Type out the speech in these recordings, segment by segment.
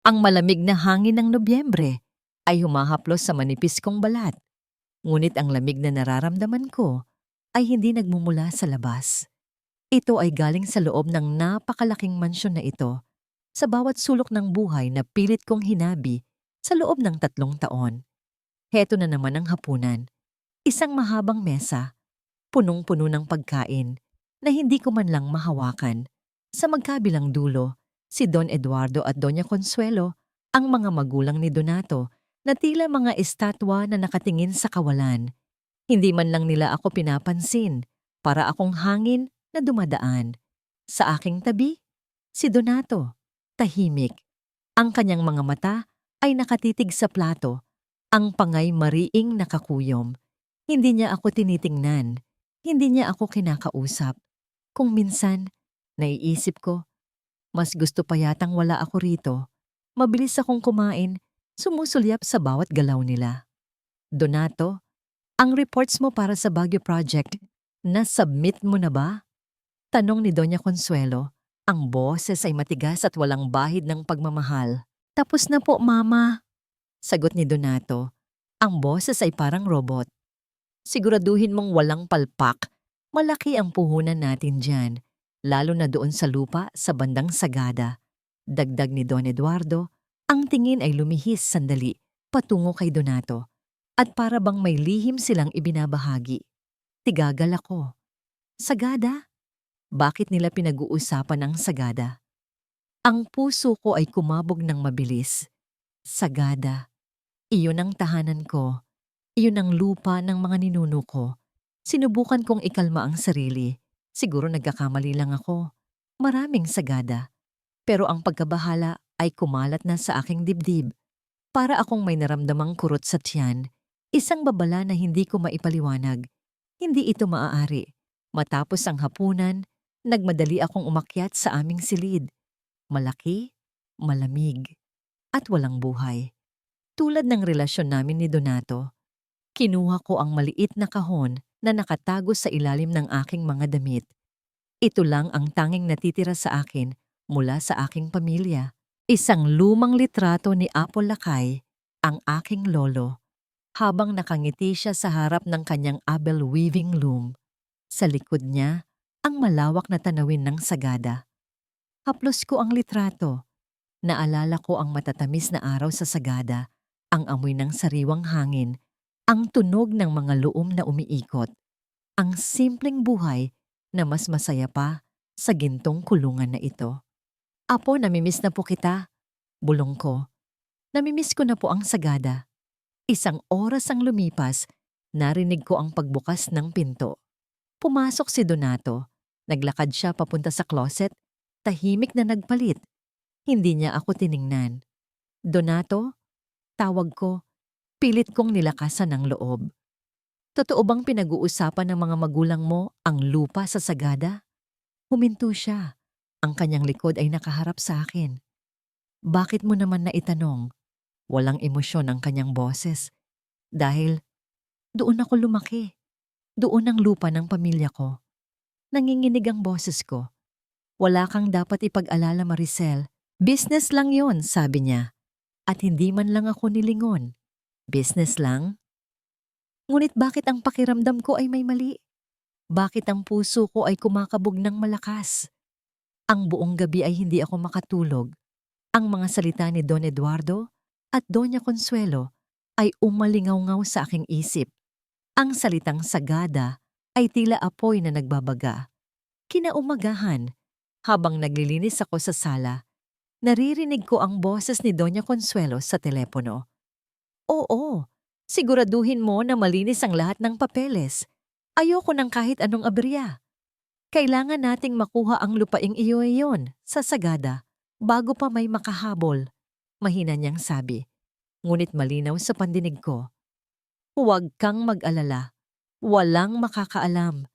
Ang malamig na hangin ng Nobyembre ay humahaplos sa manipis kong balat. Ngunit ang lamig na nararamdaman ko ay hindi nagmumula sa labas. Ito ay galing sa loob ng napakalaking mansyon na ito, sa bawat sulok ng buhay na pilit kong hinabi sa loob ng 3 taon. Heto na naman ang hapunan. Isang mahabang mesa, punong-puno ng pagkain na hindi ko man lang mahawakan. Sa magkabilang dulo, si Don Eduardo at Doña Consuelo, ang mga magulang ni Donato, na tila mga estatwa na nakatingin sa kawalan. Hindi man lang nila ako pinapansin, para akong hangin na dumadaan. Sa aking tabi, si Donato, tahimik. Ang kanyang mga mata ay nakatitig sa plato, ang pangay mariing nakakuyom. Hindi niya ako tinitingnan, hindi niya ako kinakausap. Kung minsan, naiisip ko, mas gusto pa yatang wala ako rito. Mabilis akong kumain, sumusulyap sa bawat galaw nila. Donato, ang reports mo para sa Baguio Project, na-submit mo na ba? Tanong ni Doña Consuelo. Ang boses ay matigas at walang bahid ng pagmamahal. Tapos na po, Mama. Sagot ni Donato. Ang boses ay parang robot. Siguraduhin mong walang palpak. Malaki ang puhunan natin dyan, lalo na doon sa lupa sa bandang Sagada. Dagdag ni Don Eduardo, ang tingin ay lumihis sandali patungo kay Donato at para bang may lihim silang ibinabahagi. Tigagal ako. Sagada? Bakit nila pinag-uusapan ang Sagada? Ang puso ko ay kumabog ng mabilis. Sagada. Iyon ang tahanan ko. Iyon ang lupa ng mga ninuno ko. Sinubukan kong ikalma ang sarili. Siguro nagkakamali lang ako. Maraming sagada. Pero ang pagkabahala ay kumalat na sa aking dibdib. Para akong may naramdamang kurot sa tiyan. Isang babala na hindi ko maipaliwanag. Hindi ito maaari. Matapos ang hapunan, nagmadali akong umakyat sa aming silid. Malaki, malamig, at walang buhay. Tulad ng relasyon namin ni Donato, kinuha ko ang maliit na kahon na nakatago sa ilalim ng aking mga damit. Ito lang ang tanging natitira sa akin mula sa aking pamilya. Isang lumang litrato ni Apo Lakay, ang aking lolo, habang nakangiti siya sa harap ng kanyang Abel weaving loom. Sa likod niya, ang malawak na tanawin ng Sagada. Haplos ko ang litrato. Naalala ko ang matatamis na araw sa Sagada, ang amoy ng sariwang hangin, ang tunog ng mga loom na umiikot, ang simpleng buhay na mas masaya pa sa gintong kulungan na ito. Apo, namimiss na po kita. Bulong ko. Namimiss ko na po ang Sagada. Isang oras ang lumipas, narinig ko ang pagbukas ng pinto. Pumasok si Donato. Naglakad siya papunta sa closet, tahimik na nagpalit. Hindi niya ako tiningnan. Donato, tawag ko, pilit kong nilakasan ng loob. Totoo bang pinag-uusapan ng mga magulang mo ang lupa sa Sagada? Huminto siya. Ang kanyang likod ay nakaharap sa akin. Bakit mo naman naitanong? Walang emosyon ang kanyang boses. Dahil doon ako lumaki. Doon ang lupa ng pamilya ko. Nanginginig ang boses ko. Wala kang dapat ipag-alala, Maricel. Business lang yon, sabi niya. At hindi man lang ako nilingon. Business lang? Ngunit bakit ang pakiramdam ko ay may mali? Bakit ang puso ko ay kumakabog ng malakas? Ang buong gabi ay hindi ako makatulog. Ang mga salita ni Don Eduardo at Doña Consuelo ay umalingaw-ngaw sa aking isip. Ang salitang Sagada ay tila apoy na nagbabaga. Kinaumagahan, habang naglilinis ako sa sala, naririnig ko ang boses ni Doña Consuelo sa telepono. Oo, siguraduhin mo na malinis ang lahat ng papeles. Ayoko ng kahit anong aberya. Kailangan nating makuha ang lupaing iyon sa Sagada bago pa may makahabol. Mahina niyang sabi, ngunit malinaw sa pandinig ko. Huwag kang mag-alala. Walang makakaalam.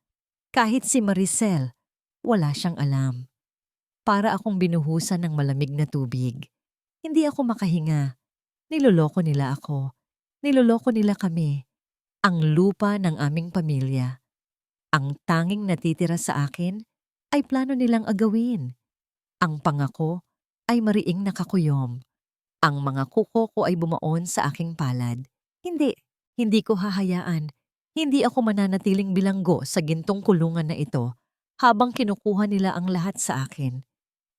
Kahit si Maricel, wala siyang alam. Para akong binuhusan ng malamig na tubig. Hindi ako makahinga. Niloloko nila ako. Niloloko nila kami. Ang lupa ng aming pamilya. Ang tanging natitira sa akin ay plano nilang agawin. Ang pangako ay mariing nakakuyom. Ang mga kuko ko ay bumaon sa aking palad. Hindi, hindi ko hahayaan. Hindi ako mananatiling bilanggo sa gintong kulungan na ito habang kinukuha nila ang lahat sa akin.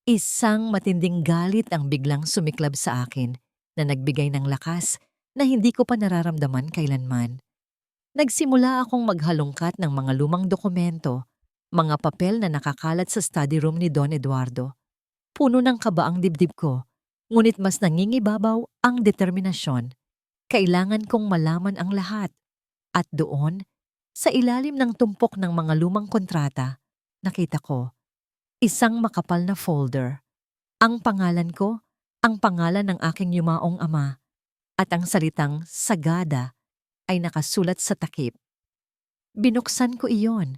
Isang matinding galit ang biglang sumiklab sa akin na nagbigay ng lakas na hindi ko pa nararamdaman kailanman. Nagsimula akong maghalongkat ng mga lumang dokumento, mga papel na nakakalat sa study room ni Don Eduardo. Puno ng kaba ang dibdib ko, ngunit mas nangingibabaw ang determinasyon. Kailangan kong malaman ang lahat. At doon, sa ilalim ng tumpok ng mga lumang kontrata, nakita ko isang makapal na folder. Ang pangalan ko, ang pangalan ng aking yumaong ama, at ang salitang sagada ay nakasulat sa takip. Binuksan ko iyon.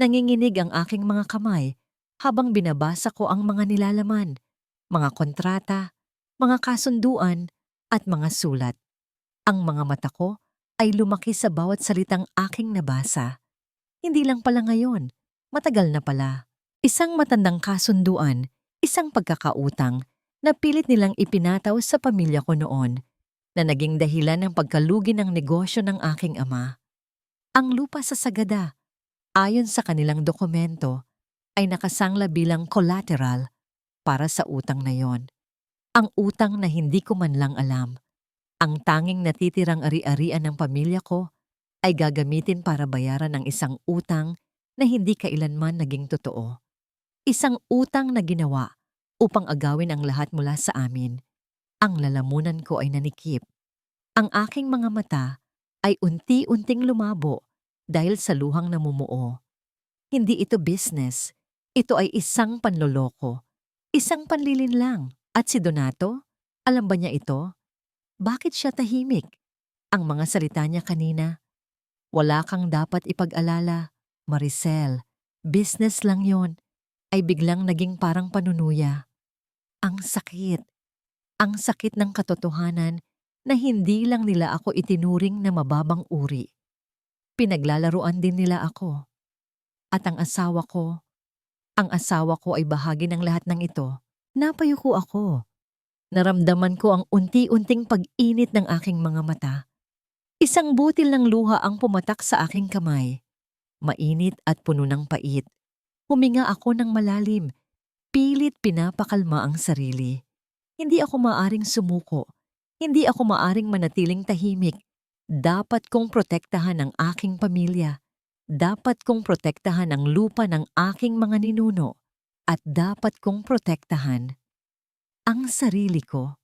Nanginginig ang aking mga kamay habang binabasa ko ang mga nilalaman, mga kontrata, mga kasunduan, at mga sulat. Ang mga mata ko ay lumaki sa bawat salitang aking nabasa. Hindi lang pala ngayon, matagal na pala. Isang matandang kasunduan, isang pagkakautang na pilit nilang ipinataw sa pamilya ko noon na naging dahilan ng pagkalugi ng negosyo ng aking ama. Ang lupa sa Sagada, ayon sa kanilang dokumento, ay nakasangla bilang collateral para sa utang na yon. Ang utang na hindi ko man lang alam. Ang tanging natitirang ari-arian ng pamilya ko ay gagamitin para bayaran ng isang utang na hindi kailanman naging totoo. Isang utang na ginawa upang agawin ang lahat mula sa amin. Ang lalamunan ko ay nanikip. Ang aking mga mata ay unti-unting lumabo dahil sa luhang namumuo. Hindi ito business. Ito ay isang panloloko. Isang panlilinlang. At si Donato, alam ba niya ito? Bakit siya tahimik? Ang mga salita niya kanina, wala kang dapat ipag-alala, Maricel. Business lang yon, ay biglang naging parang panunuya. Ang sakit. Ang sakit ng katotohanan na hindi lang nila ako itinuring na mababang uri. Pinaglalaruan din nila ako. At ang asawa ko ay bahagi ng lahat ng ito. Napayuko ako. Naramdaman ko ang unti-unting pag-init ng aking mga mata. Isang butil ng luha ang pumatak sa aking kamay. Mainit at puno ng pait. Huminga ako ng malalim. Pilit pinapakalma ang sarili. Hindi ako maaring sumuko. Hindi ako maaring manatiling tahimik. Dapat kong protektahan ang aking pamilya. Dapat kong protektahan ang lupa ng aking mga ninuno. At dapat kong protektahan ang sarili ko.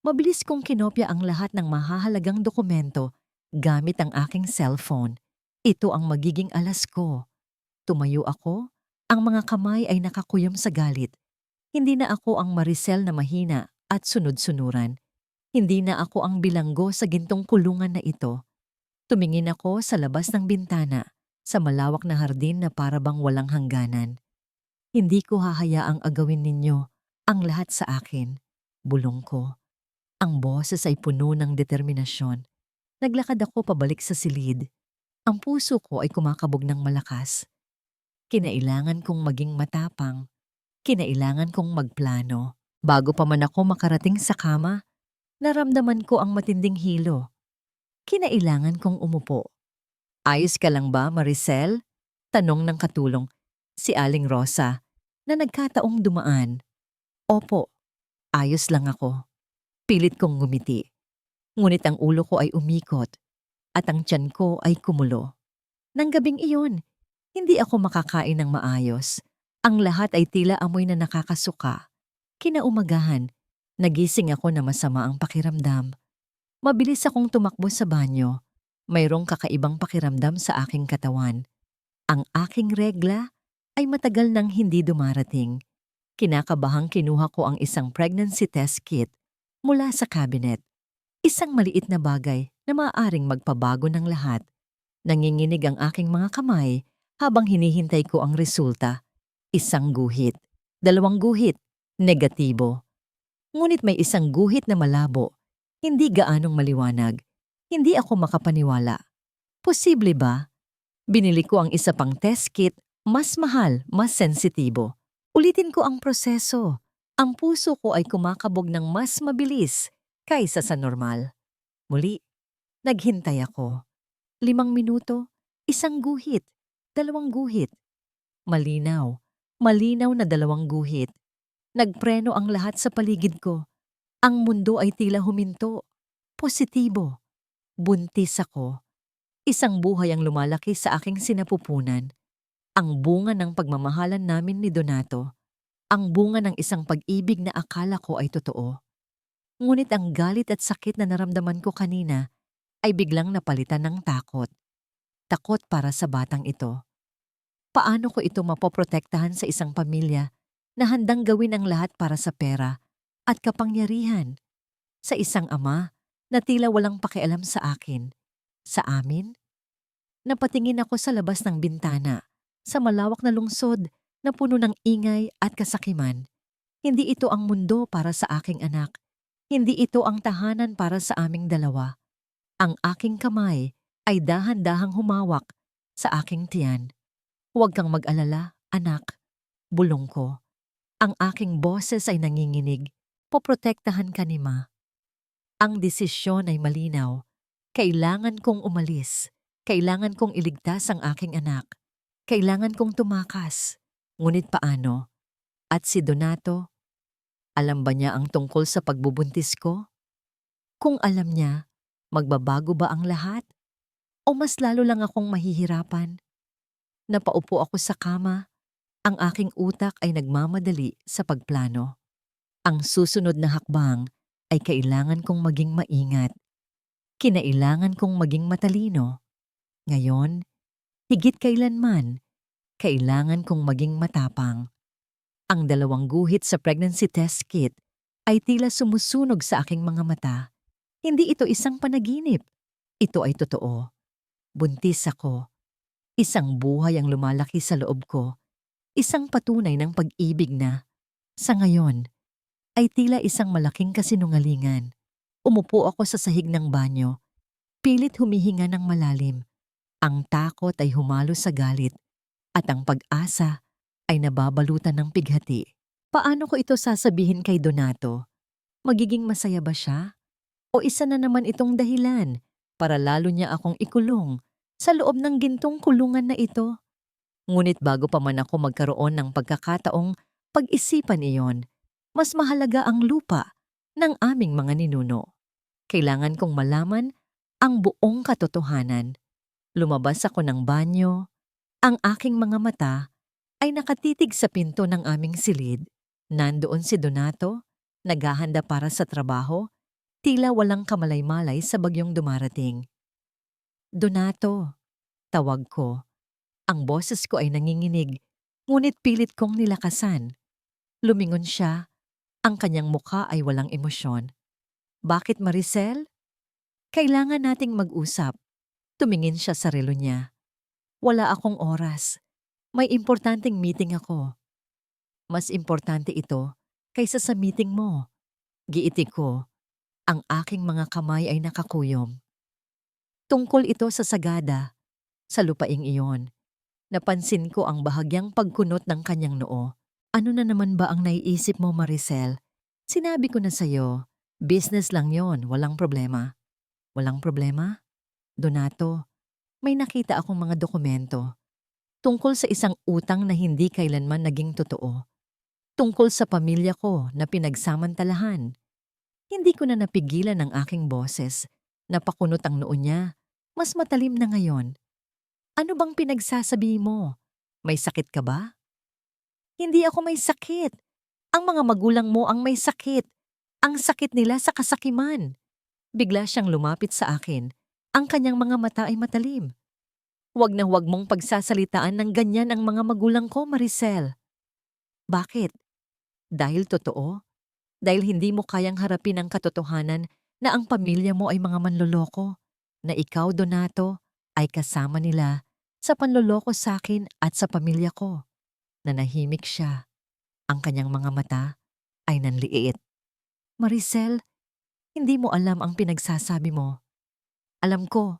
Mabilis kong kinopya ang lahat ng mahahalagang dokumento gamit ang aking cellphone. Ito ang magiging alas ko. Tumayo ako, ang mga kamay ay nakakuyom sa galit. Hindi na ako ang Maricel na mahina at sunod-sunuran. Hindi na ako ang bilanggo sa gintong kulungan na ito. Tumingin ako sa labas ng bintana, sa malawak na hardin na parabang walang hangganan. Hindi ko hahayaang agawin ninyo ang lahat sa akin, bulong ko. Ang boses ay puno ng determinasyon. Naglakad ako pabalik sa silid. Ang puso ko ay kumakabog ng malakas. Kinailangan kong maging matapang. Kinailangan kong magplano. Bago pa man ako makarating sa kama, naramdaman ko ang matinding hilo. Kinailangan kong umupo. Ayos ka lang ba, Maricel? Tanong ng katulong, si Aling Rosa, na nagkataong dumaan. Opo, ayos lang ako. Pilit kong ngumiti. Ngunit ang ulo ko ay umikot at ang tiyan ko ay kumulo. Nang gabing iyon, hindi ako makakain ng maayos. Ang lahat ay tila amoy na nakakasuka. Kinaumagahan, nagising ako na masama ang pakiramdam. Mabilis akong tumakbo sa banyo. Mayroong kakaibang pakiramdam sa aking katawan. Ang aking regla ay matagal nang hindi dumarating. Kinakabahang kinuha ko ang isang pregnancy test kit mula sa cabinet. Isang maliit na bagay na maaaring magpabago ng lahat. Nanginginig ang aking mga kamay habang hinihintay ko ang resulta. Isang guhit, 2 guhit, negatibo. Ngunit may isang guhit na malabo, hindi gaanong maliwanag. Hindi ako makapaniwala. Posible ba? Binili ko ang isa pang test kit, mas mahal, mas sensitibo. Ulitin ko ang proseso. Ang puso ko ay kumakabog ng mas mabilis kaysa sa normal. Muli, naghintay ako. 5 minuto, isang guhit, 2 guhit. Malinaw, malinaw na 2 guhit. Nagpreno ang lahat sa paligid ko. Ang mundo ay tila huminto. Positibo. Buntis ako. Isang buhay ang lumalaki sa aking sinapupunan. Ang bunga ng pagmamahalan namin ni Donato. Ang bunga ng isang pag-ibig na akala ko ay totoo. Ngunit ang galit at sakit na naramdaman ko kanina ay biglang napalitan ng takot. Takot para sa batang ito. Paano ko ito mapoprotektahan sa isang pamilya na handang gawin ang lahat para sa pera at kapangyarihan? Sa isang ama na tila walang pakialam sa akin, sa amin? Napatingin ako sa labas ng bintana, sa malawak na lungsod na puno ng ingay at kasakiman. Hindi ito ang mundo para sa aking anak. Hindi ito ang tahanan para sa aming dalawa. Ang aking kamay ay dahan-dahang humawak sa aking tiyan. Huwag kang mag-alala, anak. Bulong ko. Ang aking boses ay nanginginig. Poprotektahan ka ni Ma. Ang desisyon ay malinaw. Kailangan kong umalis. Kailangan kong iligtas ang aking anak. Kailangan kong tumakas. Ngunit paano? At si Donato, alam ba niya ang tungkol sa pagbubuntis ko? Kung alam niya, magbabago ba ang lahat? O mas lalo lang akong mahihirapan? Napaupo ako sa kama. Ang aking utak ay nagmamadali sa pagplano. Ang susunod na hakbang ay kailangan kong maging maingat. Kinailangan kong maging matalino. Ngayon, higit kailanman, kailangan kong maging matapang. Ang 2 guhit sa pregnancy test kit ay tila sumusunog sa aking mga mata. Hindi ito isang panaginip. Ito ay totoo. Buntis ako. Isang buhay ang lumalaki sa loob ko. Isang patunay ng pag-ibig na, sa ngayon, ay tila isang malaking kasinungalingan. Umupo ako sa sahig ng banyo. Pilit humihinga ng malalim. Ang takot ay humalo sa galit at ang pag-asa ay nababalutan ng pighati. Paano ko ito sasabihin kay Donato? Magiging masaya ba siya? O isa na naman itong dahilan para lalo niya akong ikulong sa loob ng gintong kulungan na ito? Ngunit bago pa man ako magkaroon ng pagkakataong pag-isipan iyon, mas mahalaga ang lupa ng aming mga ninuno. Kailangan kong malaman ang buong katotohanan. Lumabas ako ng banyo. Ang aking mga mata ay nakatitig sa pinto ng aming silid. Nandoon si Donato, naghahanda para sa trabaho, tila walang kamalay-malay sa bagyong dumarating. Donato, tawag ko. Ang boses ko ay nanginginig, ngunit pilit kong nilakasan. Lumingon siya, ang kanyang mukha ay walang emosyon. Bakit, Maricel? Kailangan nating mag-usap. Tumingin siya sa relo niya. Wala akong oras. May importanteng meeting ako. Mas importante ito kaysa sa meeting mo. Giiti ko. Ang aking mga kamay ay nakakuyom. Tungkol ito sa sagada, sa lupaing iyon. Napansin ko ang bahagyang pagkunot ng kanyang noo. Ano na naman ba ang naiisip mo, Maricel? Sinabi ko na sa'yo, business lang yon, walang problema. Walang problema? Donato, may nakita akong mga dokumento. Tungkol sa isang utang na hindi kailanman naging totoo. Tungkol sa pamilya ko na pinagsamantalahan. Hindi ko na napigilan ang aking boses. Napakunot ang noo niya. Mas matalim na ngayon. Ano bang pinagsasabi mo? May sakit ka ba? Hindi ako may sakit. Ang mga magulang mo ang may sakit. Ang sakit nila sa kasakiman. Bigla siyang lumapit sa akin. Ang kanyang mga mata ay matalim. Huwag na huwag mong pagsasalitaan ng ganyan ang mga magulang ko, Maricel. Bakit? Dahil totoo? Dahil hindi mo kayang harapin ang katotohanan na ang pamilya mo ay mga manloloko? Na ikaw, Donato, ay kasama nila sa panloloko sa akin at sa pamilya ko. Nanahimik siya. Ang kanyang mga mata ay nanliit. Maricel, hindi mo alam ang pinagsasabi mo. Alam ko,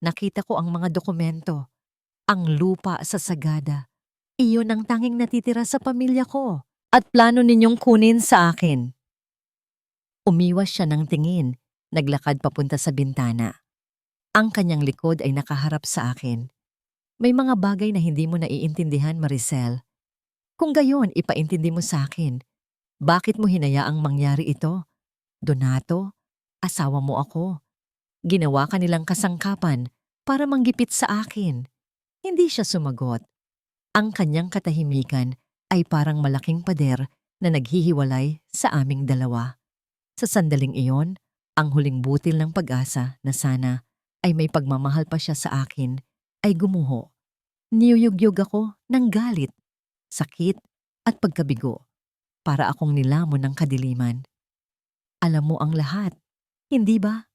nakita ko ang mga dokumento, ang lupa sa sagada. Iyon ang tanging natitira sa pamilya ko. at plano ninyong kunin sa akin. Umiwas siya ng tingin, naglakad papunta sa bintana. Ang kanyang likod ay nakaharap sa akin. May mga bagay na hindi mo naiintindihan, Maricel. Kung gayon, ipaintindi mo sa akin. Bakit mo hinayaang mangyari ito? Donato, asawa mo ako. Ginawa ka nilang kasangkapan para manggipit sa akin. Hindi siya sumagot. Ang kanyang katahimikan ay parang malaking pader na naghihiwalay sa aming dalawa. Sa sandaling iyon, ang huling butil ng pag-asa na sana ay may pagmamahal pa siya sa akin ay gumuho. Niyuyugyug ako ng galit, sakit at pagkabigo para akong nilamon ng kadiliman. Alam mo ang lahat, hindi ba?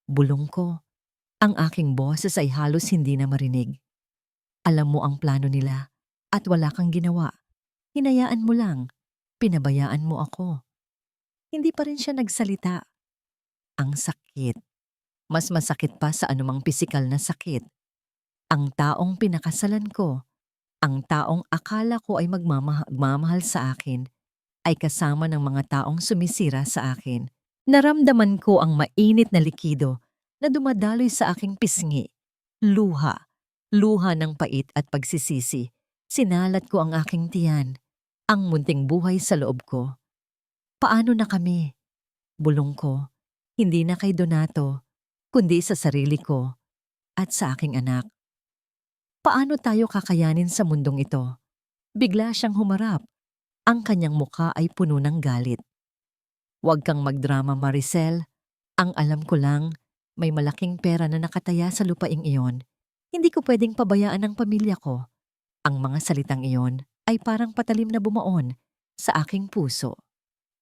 Bulong ko. Ang aking boses ay halos hindi na marinig. Alam mo ang plano nila at wala kang ginawa. Hinayaan mo lang. Pinabayaan mo ako. Hindi pa rin siya nagsalita. Ang sakit. Mas masakit pa sa anumang pisikal na sakit. Ang taong pinakasalan ko, ang taong akala ko ay magmamahal sa akin, ay kasama ng mga taong sumisira sa akin. Naramdaman ko ang mainit na likido na dumadaloy sa aking pisngi. Luha. Luha ng pait at pagsisisi. Sinalat ko ang aking tiyan. Ang munting buhay sa loob ko. Paano na kami? Bulong ko. Hindi na kay Donato, kundi sa sarili ko at sa aking anak. Paano tayo kakayanin sa mundong ito? Bigla siyang humarap. Ang kanyang muka ay puno ng galit. Huwag kang magdrama, Maricel. Ang alam ko lang, may malaking pera na nakataya sa lupaing iyon. Hindi ko pwedeng pabayaan ang pamilya ko. Ang mga salitang iyon ay parang patalim na bumaon sa aking puso.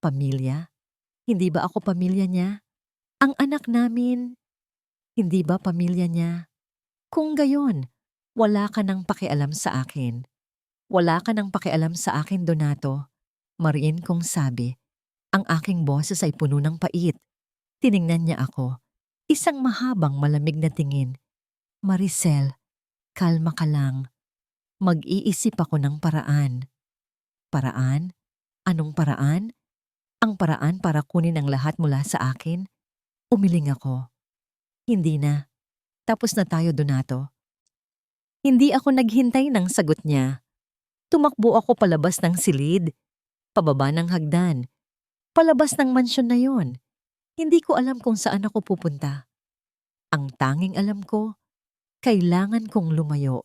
Pamilya? Hindi ba ako pamilya niya? Ang anak namin, hindi ba pamilya niya? Kung gayon, wala ka nang pakialam sa akin. Wala ka nang pakialam sa akin, Donato. Mariin kong sabi. Ang aking boses ay puno ng pait. Tiningnan niya ako. Isang mahabang malamig na tingin. Maricel, kalma ka lang. Mag-iisip ako ng paraan. Paraan? Anong paraan? Ang paraan para kunin ang lahat mula sa akin? Umiling ako. Hindi na. Tapos na tayo, Donato. Hindi ako naghintay ng sagot niya. Tumakbo ako palabas ng silid, pababa ng hagdan, palabas ng mansyon na yon. Hindi ko alam kung saan ako pupunta. Ang tanging alam ko, kailangan kong lumayo.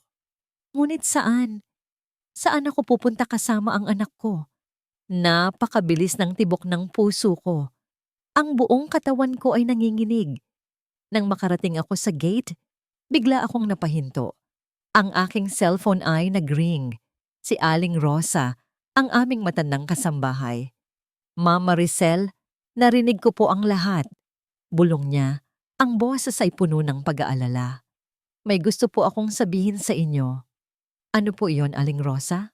Ngunit saan? Saan ako pupunta kasama ang anak ko? Napakabilis ng tibok ng puso ko. Ang buong katawan ko ay nanginginig. Nang makarating ako sa gate, bigla akong napahinto. Ang aking cellphone ay nag-ring. Si Aling Rosa, ang aming matandang kasambahay. Ma'am Maricel, narinig ko po ang lahat. Bulong niya, ang boses ay puno ng pag-aalala. May gusto po akong sabihin sa inyo. Ano po iyon, Aling Rosa?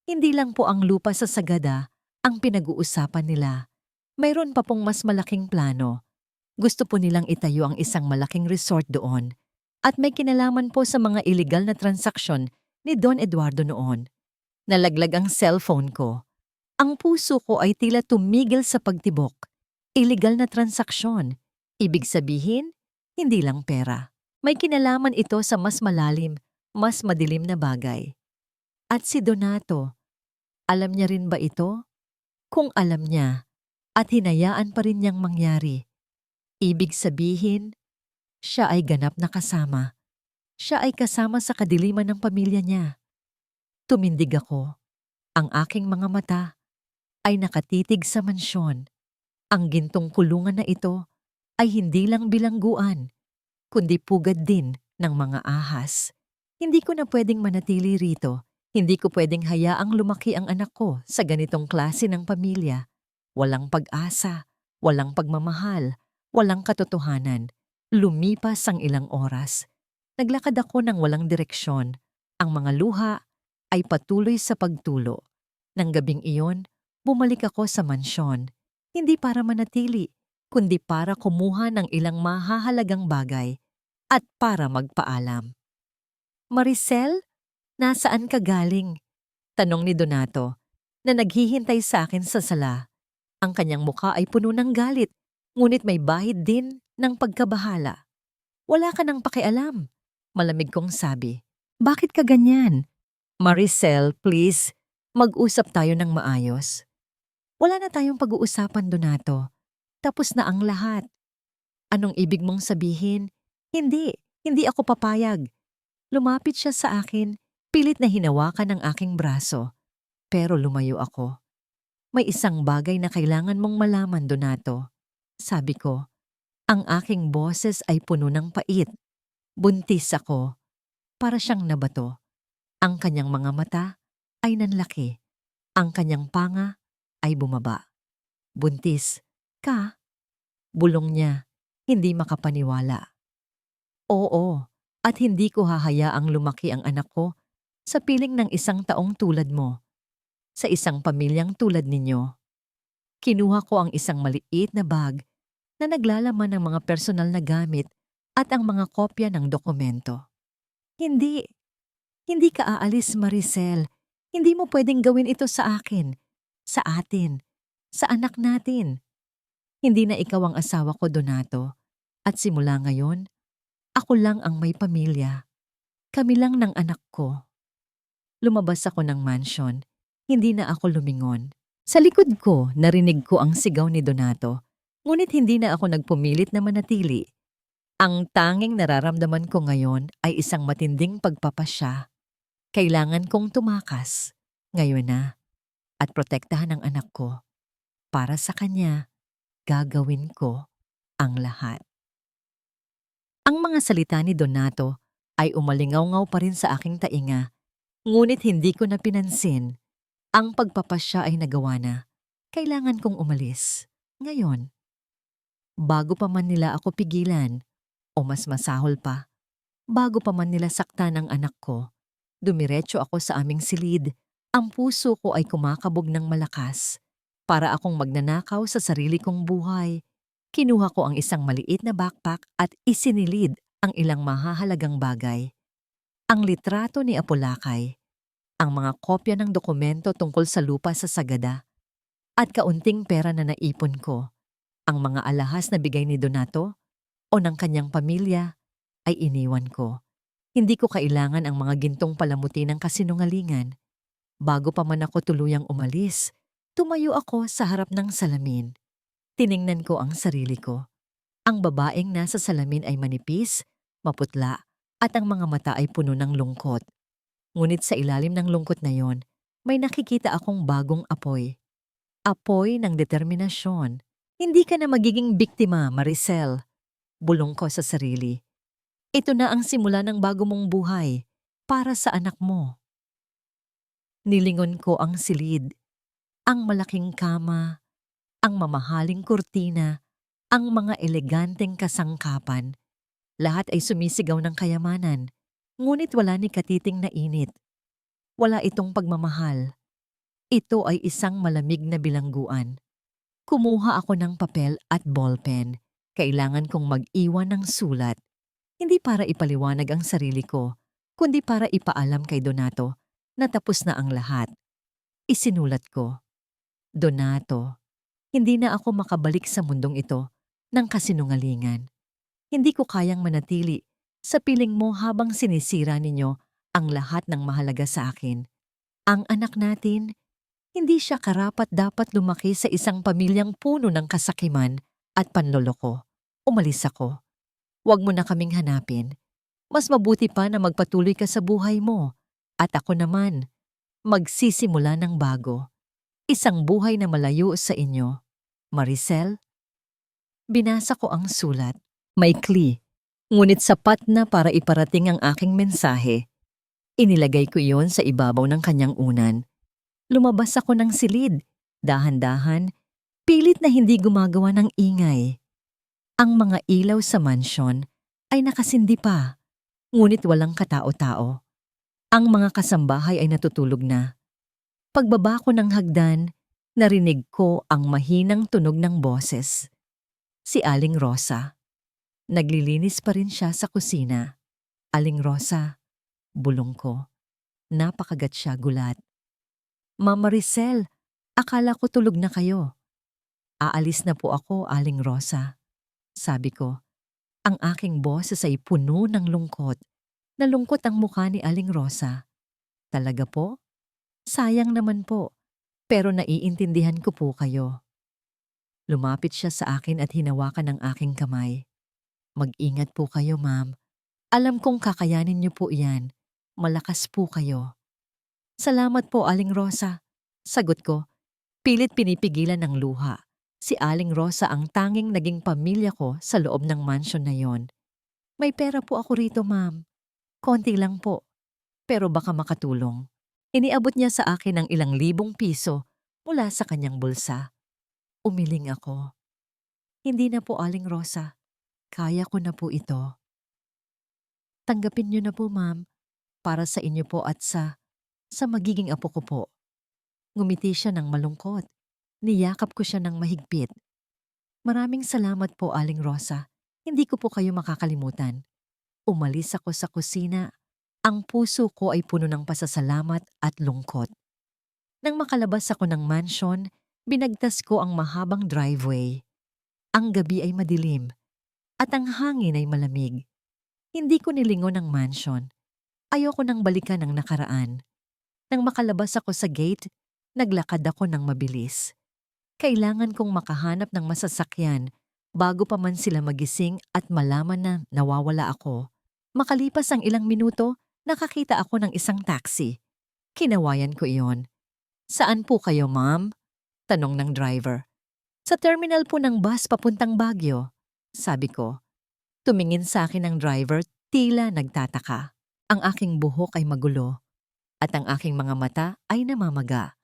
Hindi lang po ang lupa sa Sagada ang pinag-uusapan nila. Mayroon pa pong mas malaking plano. Gusto po nilang itayo ang isang malaking resort doon. At may kinalaman po sa mga illegal na transaksyon ni Don Eduardo noon. Nalaglag ang cellphone ko. Ang puso ko ay tila tumigil sa pagtibok. Illegal na transaksyon. Ibig sabihin, hindi lang pera. May kinalaman ito sa mas malalim, mas madilim na bagay. At si Donato, alam niya rin ba ito? Kung alam niya, at hinayaan pa rin niyang mangyari, ibig sabihin, siya ay ganap na kasama. Siya ay kasama sa kadiliman ng pamilya niya. Tumindig ako. Ang aking mga mata ay nakatitig sa mansyon. Ang gintong kulungan na ito ay hindi lang bilangguan, kundi pugad din ng mga ahas. Hindi ko na pwedeng manatili rito. Hindi ko pwedeng hayaang lumaki ang anak ko sa ganitong klase ng pamilya. Walang pag-asa, walang pagmamahal, walang katotohanan. Lumipas ang ilang oras. Naglakad ako ng walang direksyon. Ang mga luha ay patuloy sa pagtulo. Nang gabing iyon, bumalik ako sa mansyon. Hindi para manatili, kundi para kumuha ng ilang mahahalagang bagay at para magpaalam. Maricel, nasaan ka galing? Tanong ni Donato. na naghihintay sa akin sa sala. Ang kanyang mukha ay puno ng galit, ngunit may bahid din ng pagkabahala. Wala ka nang pakialam, malamig kong sabi. Bakit ka ganyan? Maricel, please, mag-usap tayo ng maayos. Wala na tayong pag-uusapan, Donato. Tapos na ang lahat. Anong ibig mong sabihin? Hindi ako papayag. Lumapit siya sa akin, pilit na hinawakan ang aking braso. Pero lumayo ako. May isang bagay na kailangan mong malaman, Donato. Sabi ko, ang aking boses ay puno ng pait. Buntis ako. Para siyang nabato. Ang kanyang mga mata ay nanlaki. Ang kanyang panga ay bumaba. Buntis ka? Bulong niya, hindi makapaniwala. Oo, at hindi ko hahayaang lumaki ang anak ko sa piling ng isang taong tulad mo. Sa isang pamilyang tulad ninyo. Kinuha ko ang isang maliit na bag na naglalaman ng mga personal na gamit at ang mga kopya ng dokumento. Hindi, hindi ka aalis, Maricel. Hindi mo pwedeng gawin ito sa akin, sa atin, sa anak natin. Hindi na ikaw ang asawa ko, Donato. At simula ngayon, ako lang ang may pamilya. Kami lang ng anak ko. Lumabas ako ng mansion. Hindi na ako lumingon. Sa likod ko, narinig ko ang sigaw ni Donato. Ngunit hindi na ako nagpumilit na manatili. Ang tanging nararamdaman ko ngayon ay isang matinding pagpapasya. Kailangan kong tumakas. Ngayon na. At protektahan ang anak ko. Para sa kanya, gagawin ko ang lahat. Ang mga salita ni Donato ay umalingaw-ngaw pa rin sa aking tainga. Ngunit hindi ko na pinansin. Ang pagpapasya ay nagawa na. Kailangan kong umalis. Ngayon. Bago pa man nila ako pigilan, o mas masahol pa, bago pa man nila saktan ang anak ko, dumiretso ako sa aming silid. Ang puso ko ay kumakabog ng malakas. Para akong magnanakaw sa sarili kong buhay. Kinuha ko ang isang maliit na backpack at isinilid ang ilang mahahalagang bagay. Ang litrato ni Apolacay, ang mga kopya ng dokumento tungkol sa lupa sa Sagada, at kaunting pera na naipon ko. Ang mga alahas na bigay ni Donato o ng kanyang pamilya ay iniwan ko. Hindi ko kailangan ang mga gintong palamuti ng kasinungalingan. Bago pa man ako tuluyang umalis, tumayo ako sa harap ng salamin. Tiningnan ko ang sarili ko. Ang babaeng nasa salamin ay manipis, maputla, at ang mga mata ay puno ng lungkot. Ngunit sa ilalim ng lungkot na yon, may nakikita akong bagong apoy. Apoy ng determinasyon. Hindi ka na magiging biktima, Maricel. Bulong ko sa sarili. Ito na ang simula ng bago mong buhay para sa anak mo. Nilingon ko ang silid, ang malaking kama, ang mamahaling kurtina, ang mga eleganteng kasangkapan. Lahat ay sumisigaw ng kayamanan, ngunit wala ni katiting na init. Wala itong pagmamahal. Ito ay isang malamig na bilangguan. Kumuha ako ng papel at ballpen. Kailangan kong mag-iwan ng sulat. Hindi para ipaliwanag ang sarili ko, kundi para ipaalam kay Donato na tapos na ang lahat. Isinulat ko, Donato, hindi na ako makabalik sa mundong ito ng kasinungalingan. Hindi ko kayang manatili sa piling mo habang sinisira ninyo ang lahat ng mahalaga sa akin. Ang anak natin, hindi siya karapat-dapat lumaki sa isang pamilyang puno ng kasakiman at panloloko. Umalis ako. Huwag mo na kaming hanapin. Mas mabuti pa na magpatuloy ka sa buhay mo. At ako naman, magsisimula ng bago. Isang buhay na malayo sa inyo. Maricel? Binasa ko ang sulat. Maikli, ngunit sapat na para iparating ang aking mensahe. Inilagay ko iyon sa ibabaw ng kanyang unan. Lumabas ako ng silid. Dahan-dahan, pilit na hindi gumagawa ng ingay. Ang mga ilaw sa mansyon ay nakasindi pa, ngunit walang katao-tao. Ang mga kasambahay ay natutulog na. Pagbaba ko ng hagdan, narinig ko ang mahinang tunog ng boses. Si Aling Rosa. Naglilinis pa rin siya sa kusina. Aling Rosa, bulong ko. Napakagat siya gulat. Ma'am Maricel, akala ko tulog na kayo. Aalis na po ako, Aling Rosa. Sabi ko, ang aking boses ay puno ng lungkot. Nalungkot ang mukha ni Aling Rosa. Talaga po? Sayang naman po, pero naiintindihan ko po kayo. Lumapit siya sa akin at hinawakan ang aking kamay. Mag-ingat po kayo, ma'am. Alam kong kakayanin niyo po iyan. Malakas po kayo. Salamat po, Aling Rosa. Sagot ko, pilit pinipigilan ng luha. Si Aling Rosa ang tanging naging pamilya ko sa loob ng mansion na yon. May pera po ako rito, ma'am. Konti lang po, pero baka makatulong. Iniabot niya sa akin ang ilang libong piso mula sa kanyang bulsa. Umiling ako. Hindi na po, Aling Rosa. Kaya ko na po ito. Tanggapin niyo na po, ma'am. Para sa inyo po at sa magiging apo ko po. Ngumiti siya ng malungkot. Niyakap ko siya ng mahigpit. Maraming salamat po, Aling Rosa. Hindi ko po kayo makakalimutan. Umalis ako sa kusina. Ang puso ko ay puno ng pasasalamat at lungkot. Nang makalabas ako ng mansion, binagtas ko ang mahabang driveway. Ang gabi ay madilim at ang hangin ay malamig. Hindi ko nilingon ang mansion. Ayoko nang balikan ang nakaraan. Nang makalabas ako sa gate, naglakad ako ng mabilis. Kailangan kong makahanap ng masasakyan bago pa man sila magising at malaman na nawawala ako. Makalipas ang ilang minuto, nakakita ako ng isang taxi. Kinawayan ko iyon. Saan po kayo, ma'am? Tanong ng driver. Sa terminal po ng bus papuntang Baguio. Sabi ko. Tumingin sa akin ang driver, tila nagtataka. Ang aking buhok ay magulo at ang aking mga mata ay namamaga.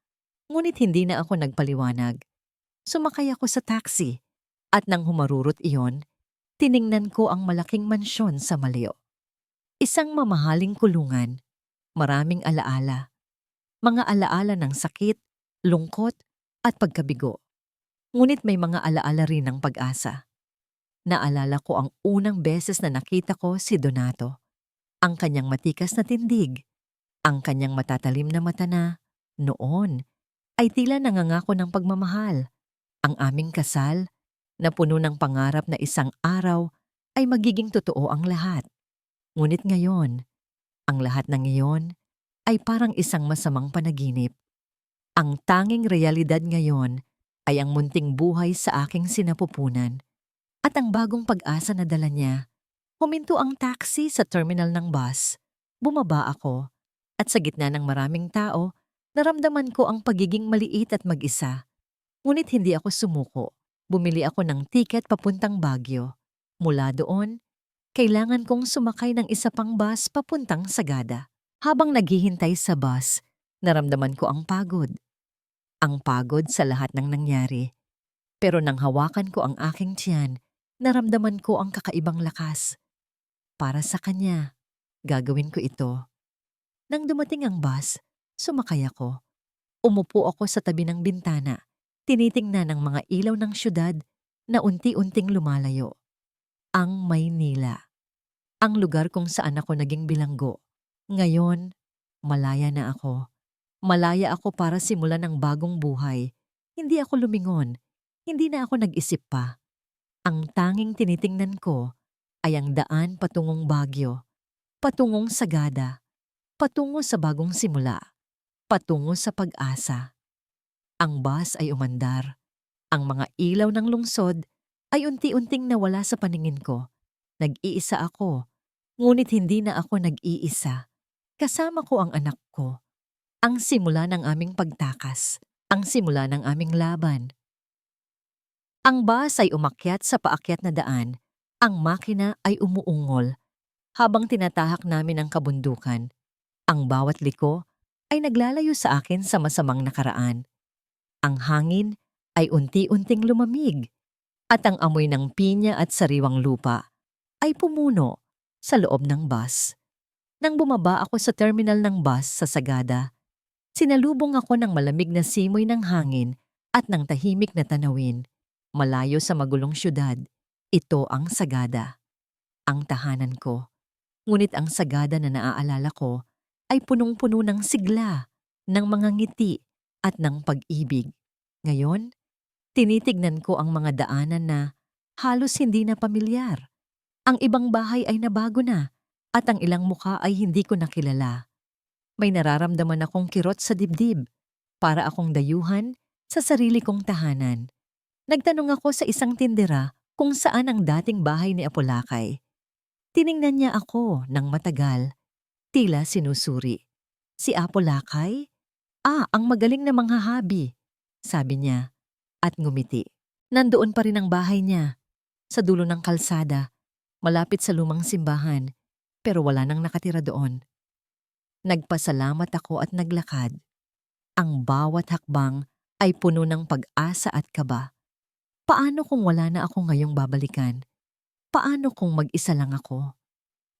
Ngunit hindi na ako nagpaliwanag. Sumakay ako sa taxi at nang humarurot iyon, tiningnan ko ang malaking mansyon sa malayo. Isang mamahaling kulungan, maraming alaala. Mga alaala ng sakit, lungkot at pagkabigo. Ngunit may mga alaala rin ng pag-asa. Naalala ko ang unang beses na nakita ko si Donato. Ang kanyang matikas na tindig, ang kanyang matatalim na mata na, noon, ay tila nangangako ng pagmamahal. Ang aming kasal, na puno ng pangarap na isang araw, ay magiging totoo ang lahat. Ngunit ngayon, ang lahat ng iyon ay parang isang masamang panaginip. Ang tanging realidad ngayon ay ang munting buhay sa aking sinapupunan. At ang bagong pag-asa na dala niya. Huminto ang taxi sa terminal ng bus. Bumaba ako. At sa gitna ng maraming tao, naramdaman ko ang pagiging maliit at mag-isa. Ngunit hindi ako sumuko. Bumili ako ng tiket papuntang Baguio. Mula doon, kailangan kong sumakay ng isa pang bus papuntang Sagada. Habang naghihintay sa bus, naramdaman ko ang pagod. Ang pagod sa lahat ng nangyari. Pero nang hawakan ko ang aking tiyan, naramdaman ko ang kakaibang lakas. Para sa kanya, gagawin ko ito. Nang dumating ang bus, sumakay ako. Umupo ako sa tabi ng bintana. Tinitingnan ang mga ilaw ng syudad na unti-unting lumalayo. Ang Maynila. Ang lugar kung saan ako naging bilanggo. Ngayon, malaya na ako. Malaya ako para simulan ang bagong buhay. Hindi ako lumingon. Hindi na ako nag-isip pa. Ang tanging tinitingnan ko ay ang daan patungong Baguio, patungong Sagada, patungo sa bagong simula, patungo sa pag-asa. Ang bus ay umandar. Ang mga ilaw ng lungsod ay unti-unting nawala sa paningin ko. Nag-iisa ako, ngunit hindi na ako nag-iisa. Kasama ko ang anak ko. Ang simula ng aming pagtakas, ang simula ng aming laban. Ang bus ay umakyat sa paakyat na daan. Ang makina ay umuungol. Habang tinatahak namin ang kabundukan, ang bawat liko ay naglalayo sa akin sa masamang nakaraan. Ang hangin ay unti-unting lumamig at ang amoy ng pinya at sariwang lupa ay pumuno sa loob ng bus. Nang bumaba ako sa terminal ng bus sa Sagada, sinalubong ako ng malamig na simoy ng hangin at ng tahimik na tanawin. Malayo sa magulong syudad, ito ang Sagada, ang tahanan ko. Ngunit ang Sagada na naaalala ko ay punong-puno ng sigla, ng mga ngiti at ng pag-ibig. Ngayon, tinitignan ko ang mga daanan na halos hindi na pamilyar. Ang ibang bahay ay nabago na at ang ilang mukha ay hindi ko nakilala. May nararamdaman akong kirot sa dibdib, para akong dayuhan sa sarili kong tahanan. Nagtanong ako sa isang tindera kung saan ang dating bahay ni Apolakay. Tiningnan niya ako ng matagal, tila sinusuri. Si Apolakay? Ang magaling na manghahabi, sabi niya at ngumiti. Nandoon pa rin ang bahay niya, sa dulo ng kalsada, malapit sa lumang simbahan, pero wala nang nakatira doon. Nagpasalamat ako at naglakad. Ang bawat hakbang ay puno ng pag-asa at kaba. Paano kung wala na ako ngayong babalikan? Paano kung mag-isa lang ako?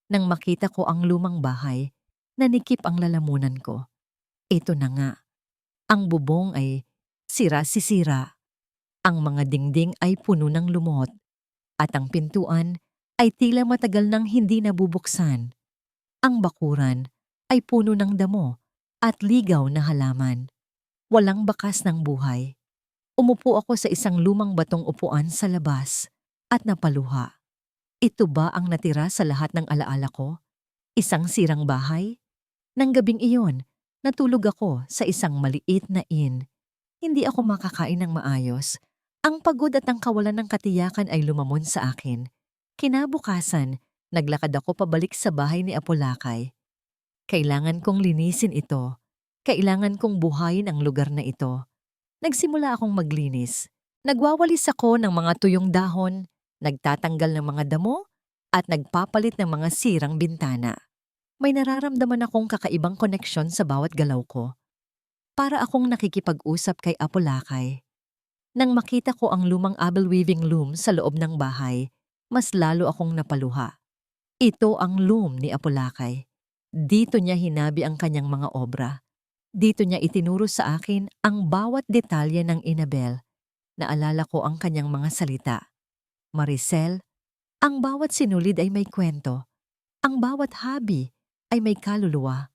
Nang makita ko ang lumang bahay, nanikip ang lalamunan ko. Ito na nga. Ang bubong ay sira-sisira. Ang mga dingding ay puno ng lumot. At ang pintuan ay tila matagal nang hindi nabubuksan. Ang bakuran ay puno ng damo at ligaw na halaman. Walang bakas ng buhay. Umupo ako sa isang lumang batong upuan sa labas at napaluha. Ito ba ang natira sa lahat ng alaala ko? Isang sirang bahay? Nang gabing iyon, natulog ako sa isang maliit na inn. Hindi ako makakain ng maayos. Ang pagod at ang kawalan ng katiyakan ay lumamon sa akin. Kinabukasan, naglakad ako pabalik sa bahay ni Apolakay. Kailangan kong linisin ito. Kailangan kong buhayin ang lugar na ito. Nagsimula akong maglinis. Nagwawalis ako ng mga tuyong dahon, nagtatanggal ng mga damo, at nagpapalit ng mga sirang bintana. May nararamdaman akong kakaibang koneksyon sa bawat galaw ko. Para akong nakikipag-usap kay Apolakay. Nang makita ko ang lumang apple weaving loom sa loob ng bahay, mas lalo akong napaluha. Ito ang loom ni Apolakay. Dito niya hinabi ang kanyang mga obra. Dito niya itinuro sa akin ang bawat detalye ng Inabel. Naalala ko ang kanyang mga salita. Maricel, ang bawat sinulid ay may kwento. Ang bawat habi ay may kaluluwa.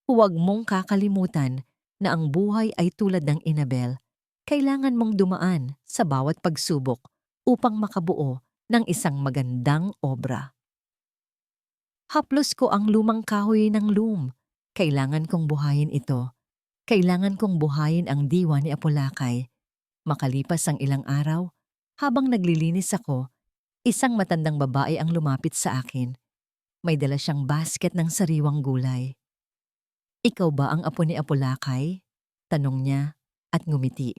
Huwag mong kakalimutan na ang buhay ay tulad ng Inabel. Kailangan mong dumaan sa bawat pagsubok upang makabuo ng isang magandang obra. Haplos ko ang lumang kahoy ng loom. Kailangan kong buhayin ito. Kailangan kong buhayin ang diwa ni Apolakay. Makalipas ang ilang araw, habang naglilinis ako, isang matandang babae ang lumapit sa akin. May dala siyang basket ng sariwang gulay. Ikaw ba ang apo ni Apolakay? Tanong niya at ngumiti.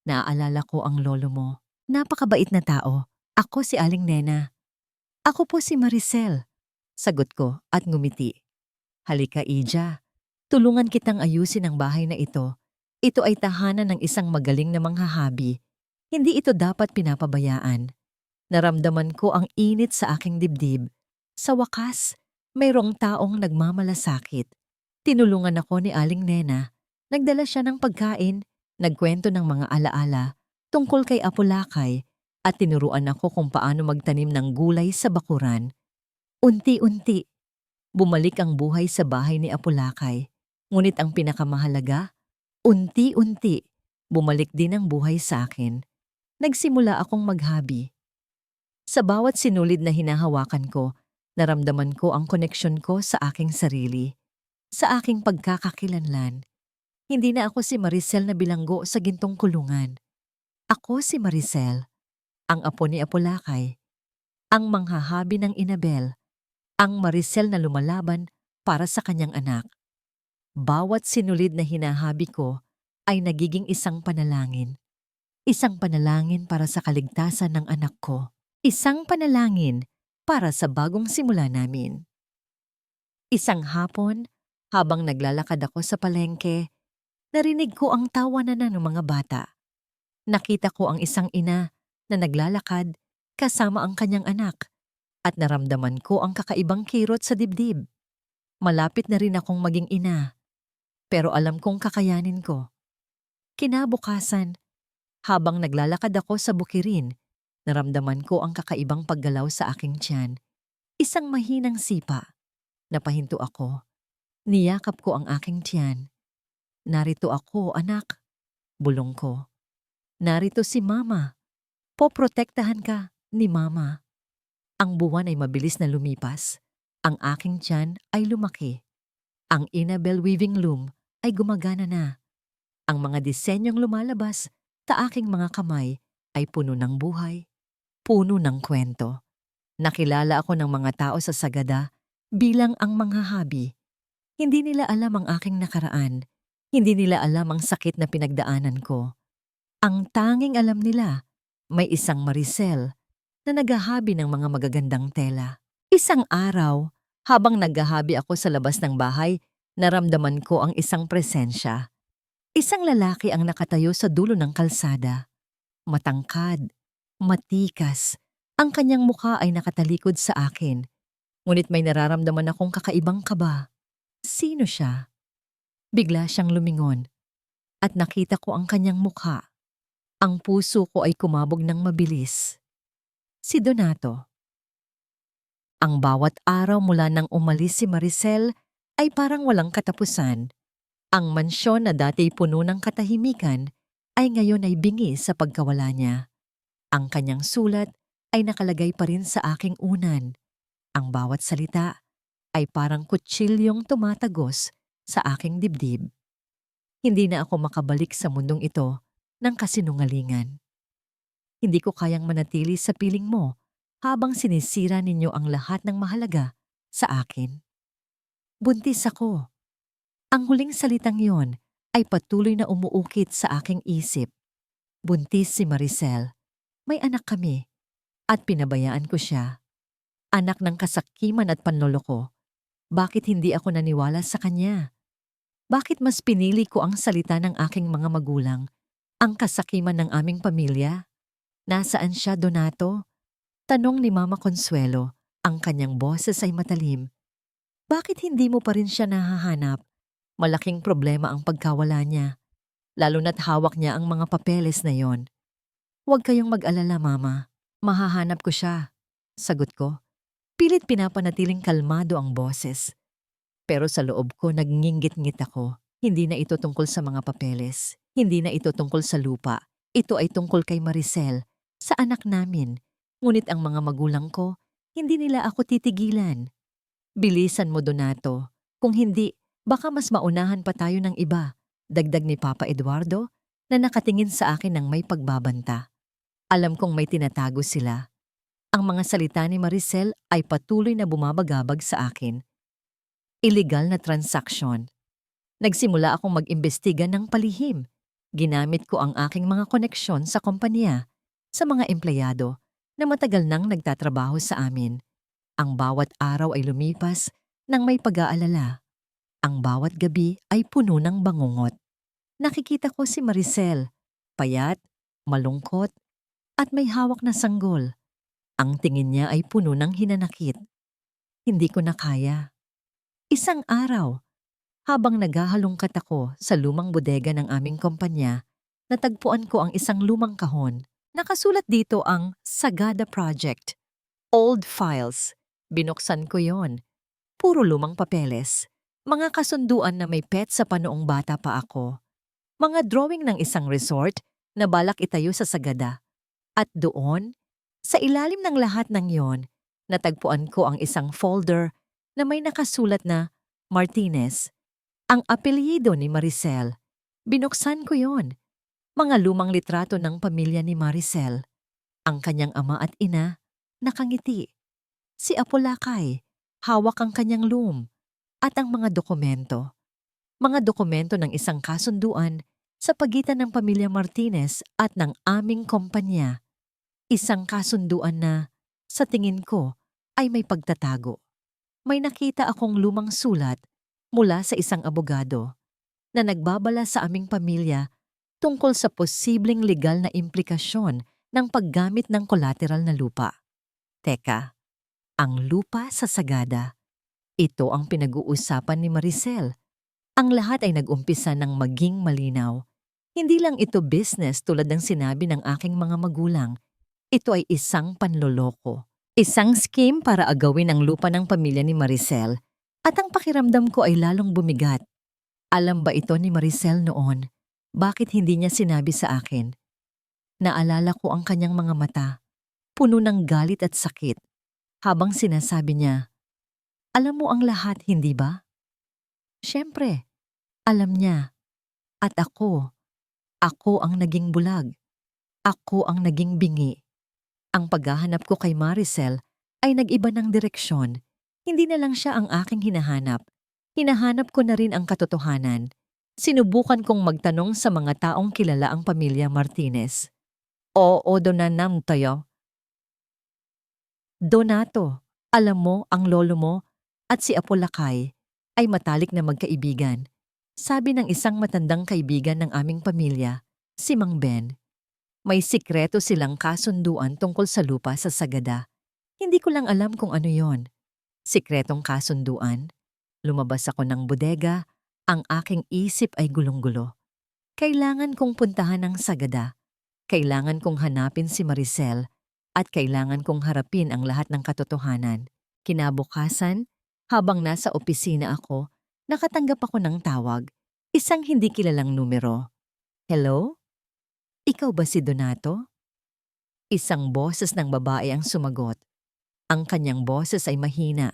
Naaalala ko ang lolo mo. Napakabait na tao. Ako si Aling Nena. Ako po si Maricel. Sagot ko at ngumiti. Halika, Ija. Tulungan kitang ayusin ang bahay na ito. Ito ay tahanan ng isang magaling na manghahabi. Hindi ito dapat pinapabayaan. Naramdaman ko ang init sa aking dibdib. Sa wakas, mayroong taong nagmamalasakit. Tinulungan ako ni Aling Nena. Nagdala siya ng pagkain, nagkwento ng mga alaala tungkol kay Apolakay at tinuruan ako kung paano magtanim ng gulay sa bakuran. Unti-unti, bumalik ang buhay sa bahay ni Apolakay. Ngunit ang pinakamahalaga, unti-unti, bumalik din ang buhay sa akin. Nagsimula akong maghabi. Sa bawat sinulid na hinahawakan ko, naramdaman ko ang koneksyon ko sa aking sarili, sa aking pagkakakilanlan. Hindi na ako si Maricel na bilanggo sa gintong kulungan. Ako si Maricel, ang apo ni Apolakay, ang manghahabi ng Inabel, ang Maricel na lumalaban para sa kanyang anak. Bawat sinulid na hinahabi ko ay nagiging isang panalangin. Isang panalangin para sa kaligtasan ng anak ko. Isang panalangin para sa bagong simula namin. Isang hapon, habang naglalakad ako sa palengke, narinig ko ang tawanan ng mga bata. Nakita ko ang isang ina na naglalakad kasama ang kanyang anak at naramdaman ko ang kakaibang kirot sa dibdib. Malapit na rin akong maging ina, pero alam kong kakayanin ko. Kinabukasan, habang naglalakad ako sa bukirin, naramdaman ko ang kakaibang paggalaw sa aking tiyan. Isang mahinang sipa. Napahinto ako. Niyakap ko ang aking tiyan. Narito ako, anak. Bulong ko. Narito si Mama. Poprotektahan ka ni Mama. Ang buwan ay mabilis na lumipas. Ang aking tiyan ay lumaki. Ang Annabelle weaving loom ay gumagana na. Ang mga disenyong lumalabas sa aking mga kamay ay puno ng buhay, puno ng kwento. Nakilala ako ng mga tao sa Sagada bilang ang manghahabi. Hindi nila alam ang aking nakaraan. Hindi nila alam ang sakit na pinagdaanan ko. Ang tanging alam nila, may isang Maricel na naghahabi ng mga magagandang tela. Isang araw, habang naghahabi ako sa labas ng bahay, naramdaman ko ang isang presensya. Isang lalaki ang nakatayo sa dulo ng kalsada. Matangkad, matikas. Ang kanyang mukha ay nakatalikod sa akin. Ngunit may nararamdaman akong kakaibang kaba. Sino siya? Bigla siyang lumingon at nakita ko ang kanyang mukha. Ang puso ko ay kumabog ng mabilis. Si Donato. Ang bawat araw mula nang umalis si Maricel ay parang walang katapusan. Ang mansyon na dati puno ng katahimikan ay ngayon ay bingi sa pagkawala niya. Ang kanyang sulat ay nakalagay pa rin sa aking unan. Ang bawat salita ay parang kutsilyong tumatagos sa aking dibdib. Hindi na ako makabalik sa mundong ito ng kasinungalingan. Hindi ko kayang manatili sa piling mo habang sinisira ninyo ang lahat ng mahalaga sa akin. Buntis ako. Ang huling salitang yon ay patuloy na umuukit sa aking isip. Buntis si Maricel. May anak kami at pinabayaan ko siya. Anak ng kasakiman at panloloko. Bakit hindi ako naniwala sa kanya? Bakit mas pinili ko ang salita ng aking mga magulang, ang kasakiman ng aming pamilya? Nasaan siya, Donato? Tanong ni Mama Consuelo. Ang kanyang boses ay matalim. Bakit hindi mo pa rin siya nahahanap? Malaking problema ang pagkawala niya, lalo na't hawak niya ang mga papeles na yon. Huwag kayong mag-alala, Mama. Mahahanap ko siya. Sagot ko. Pilit pinapanatiling kalmado ang boses. Pero sa loob ko nagngingit-ngit ako. Hindi na ito tungkol sa mga papeles. Hindi na ito tungkol sa lupa. Ito ay tungkol kay Maricel, sa anak namin. Ngunit ang mga magulang ko, hindi nila ako titigilan. Bilisan mo, Donato. Kung hindi, baka mas maunahan pa tayo ng iba. Dagdag ni Papa Eduardo na nakatingin sa akin ng may pagbabanta. Alam kong may tinatago sila. Ang mga salita ni Maricel ay patuloy na bumabagabag sa akin. Illegal na transaksyon. Nagsimula akong mag-imbestiga ng palihim. Ginamit ko ang aking mga koneksyon sa kompanya, sa mga empleyado na matagal nang nagtatrabaho sa amin. Ang bawat araw ay lumipas nang may pag-aalala. Ang bawat gabi ay puno ng bangungot. Nakikita ko si Maricel, payat, malungkot, at may hawak na sanggol. Ang tingin niya ay puno ng hinanakit. Hindi ko na kaya. Isang araw, habang naghahalongkat ako sa lumang bodega ng aming kumpanya, natagpuan ko ang isang lumang kahon. Nakasulat dito ang Sagada Project. Old files. Binuksan ko yon. Puro lumang papeles. Mga kasunduan na may pet sa panoong bata pa ako. Mga drawing ng isang resort na balak itayo sa Sagada. At doon, sa ilalim ng lahat ng yon, natagpuan ko ang isang folder na may nakasulat na Martinez. Ang apelyido ni Maricel. Binuksan ko yon. Mga lumang litrato ng pamilya ni Maricel. Ang kanyang ama at ina, nakangiti. Si Apolacay, hawak ang kanyang loom. At ang mga dokumento. Mga dokumento ng isang kasunduan sa pagitan ng pamilya Martinez at ng aming kumpanya. Isang kasunduan na, sa tingin ko, ay may pagtatago. May nakita akong lumang sulat mula sa isang abogado na nagbabala sa aming pamilya tungkol sa posibleng legal na implikasyon ng paggamit ng collateral na lupa. Teka, ang lupa sa Sagada. Ito ang pinag-uusapan ni Maricel. Ang lahat ay nag-umpisa ng maging malinaw. Hindi lang ito business tulad ng sinabi ng aking mga magulang. Ito ay isang panloloko. Isang scheme para agawin ang lupa ng pamilya ni Maricel. At ang pakiramdam ko ay lalong bumigat. Alam ba ito ni Maricel noon? Bakit hindi niya sinabi sa akin? Naalala ko ang kanyang mga mata, puno ng galit at sakit, habang sinasabi niya, "Alam mo ang lahat, hindi ba?" Siyempre, alam niya. At ako ang naging bulag. Ako ang naging bingi. Ang paghahanap ko kay Maricel ay nag-iba ng direksyon. Hindi na lang siya ang aking hinahanap. Hinahanap ko na rin ang katotohanan. Sinubukan kong magtanong sa mga taong kilala ang pamilya Martinez. Oo, Donanam tayo. Donato, alam mo ang lolo mo at si Apolacay ay matalik na magkaibigan. Sabi ng isang matandang kaibigan ng aming pamilya, si Mang Ben. May sikreto silang kasunduan tungkol sa lupa sa Sagada. Hindi ko lang alam kung ano yon. Sikretong kasunduan. Lumabas ako ng bodega, ang aking isip ay gulong-gulo. Kailangan kong puntahan ang Sagada. Kailangan kong hanapin si Maricel at kailangan kong harapin ang lahat ng katotohanan. Kinabukasan, habang nasa opisina ako, nakatanggap ako ng tawag. Isang hindi kilalang numero. Hello? Ikaw ba si Donato? Isang boses ng babae ang sumagot. Ang kanyang boses ay mahina,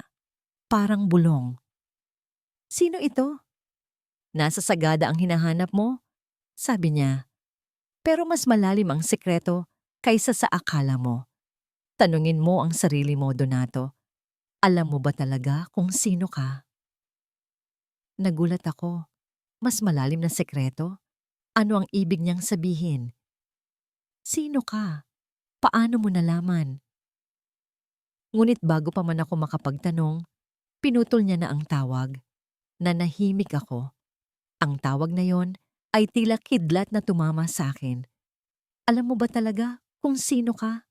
parang bulong. Sino ito? Nasa Sagada ang hinahanap mo? Sabi niya. Pero mas malalim ang sekreto kaysa sa akala mo. Tanungin mo ang sarili mo, Donato. Alam mo ba talaga kung sino ka? Nagulat ako. Mas malalim na sekreto? Ano ang ibig niyang sabihin? Sino ka? Paano mo nalaman? Ngunit bago pa man ako makapagtanong, pinutol niya na ang tawag. Nanahimik ako. Ang tawag na yon ay tila kidlat na tumama sa akin. Alam mo ba talaga kung sino ka?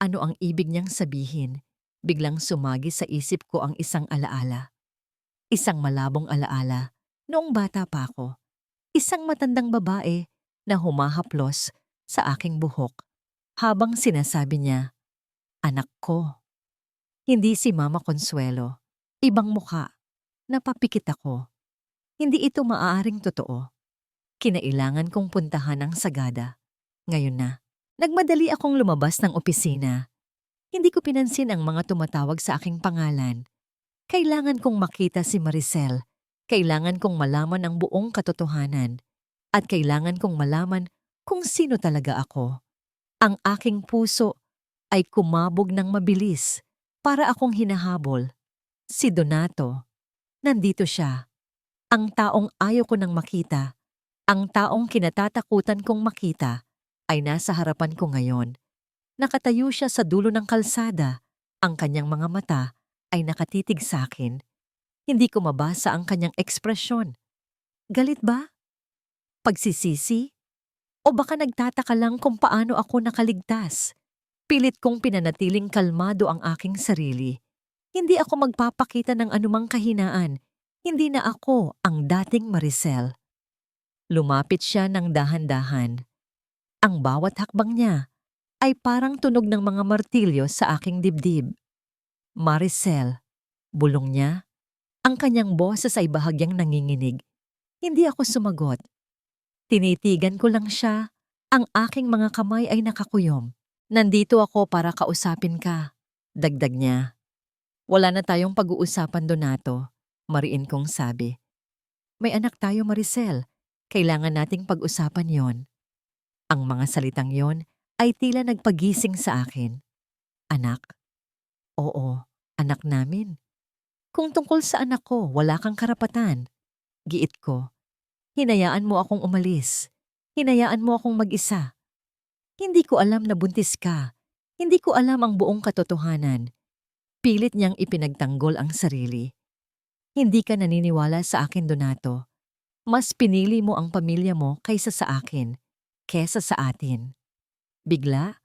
Ano ang ibig niyang sabihin? Biglang sumagi sa isip ko ang isang alaala. Isang malabong alaala. Noong bata pa ako. Isang matandang babae na humahaplos sa aking buhok habang sinasabi niya, "Anak ko." Hindi si Mama Consuelo. Ibang muka. Napapikit ako. Hindi ito maaaring totoo. Kinailangan kong puntahan ang Sagada. Ngayon na. Nagmadali akong lumabas ng opisina. Hindi ko pinansin ang mga tumatawag sa aking pangalan. Kailangan kong makita si Maricel. Kailangan kong malaman ang buong katotohanan. At kailangan kong malaman kung sino talaga ako. Ang aking puso ay kumabog ng mabilis para akong hinahabol. Si Donato. Nandito siya. Ang taong ayaw ko nang makita. Ang taong kinatatakutan kong makita ay nasa harapan ko ngayon. Nakatayo siya sa dulo ng kalsada. Ang kanyang mga mata ay nakatitig sa akin. Hindi ko mabasa ang kanyang ekspresyon. Galit ba? Pagsisisi? O baka nagtataka lang kung paano ako nakaligtas? Pilit kong pinanatiling kalmado ang aking sarili. Hindi ako magpapakita ng anumang kahinaan. Hindi na ako ang dating Maricel. Lumapit siya ng dahan-dahan. Ang bawat hakbang niya ay parang tunog ng mga martilyo sa aking dibdib. Maricel, bulong niya. Ang kanyang boses ay bahagyang nanginginig. Hindi ako sumagot. Tinitigan ko lang siya. Ang aking mga kamay ay nakakuyom. Nandito ako para kausapin ka. Dagdag niya. Wala na tayong pag-uusapan, Donato. Mariin kong sabi. May anak tayo, Maricel. Kailangan nating pag-usapan yon. Ang mga salitang yon ay tila nagpagising sa akin. Anak? Oo, anak namin. Kung tungkol sa anak ko, wala kang karapatan. Giit ko. Hinayaan mo akong umalis. Hinayaan mo akong mag-isa. Hindi ko alam na buntis ka. Hindi ko alam ang buong katotohanan. Pilit niyang ipinagtanggol ang sarili. Hindi ka naniniwala sa akin, Donato. Mas pinili mo ang pamilya mo kaysa sa akin, kesa sa atin. Bigla,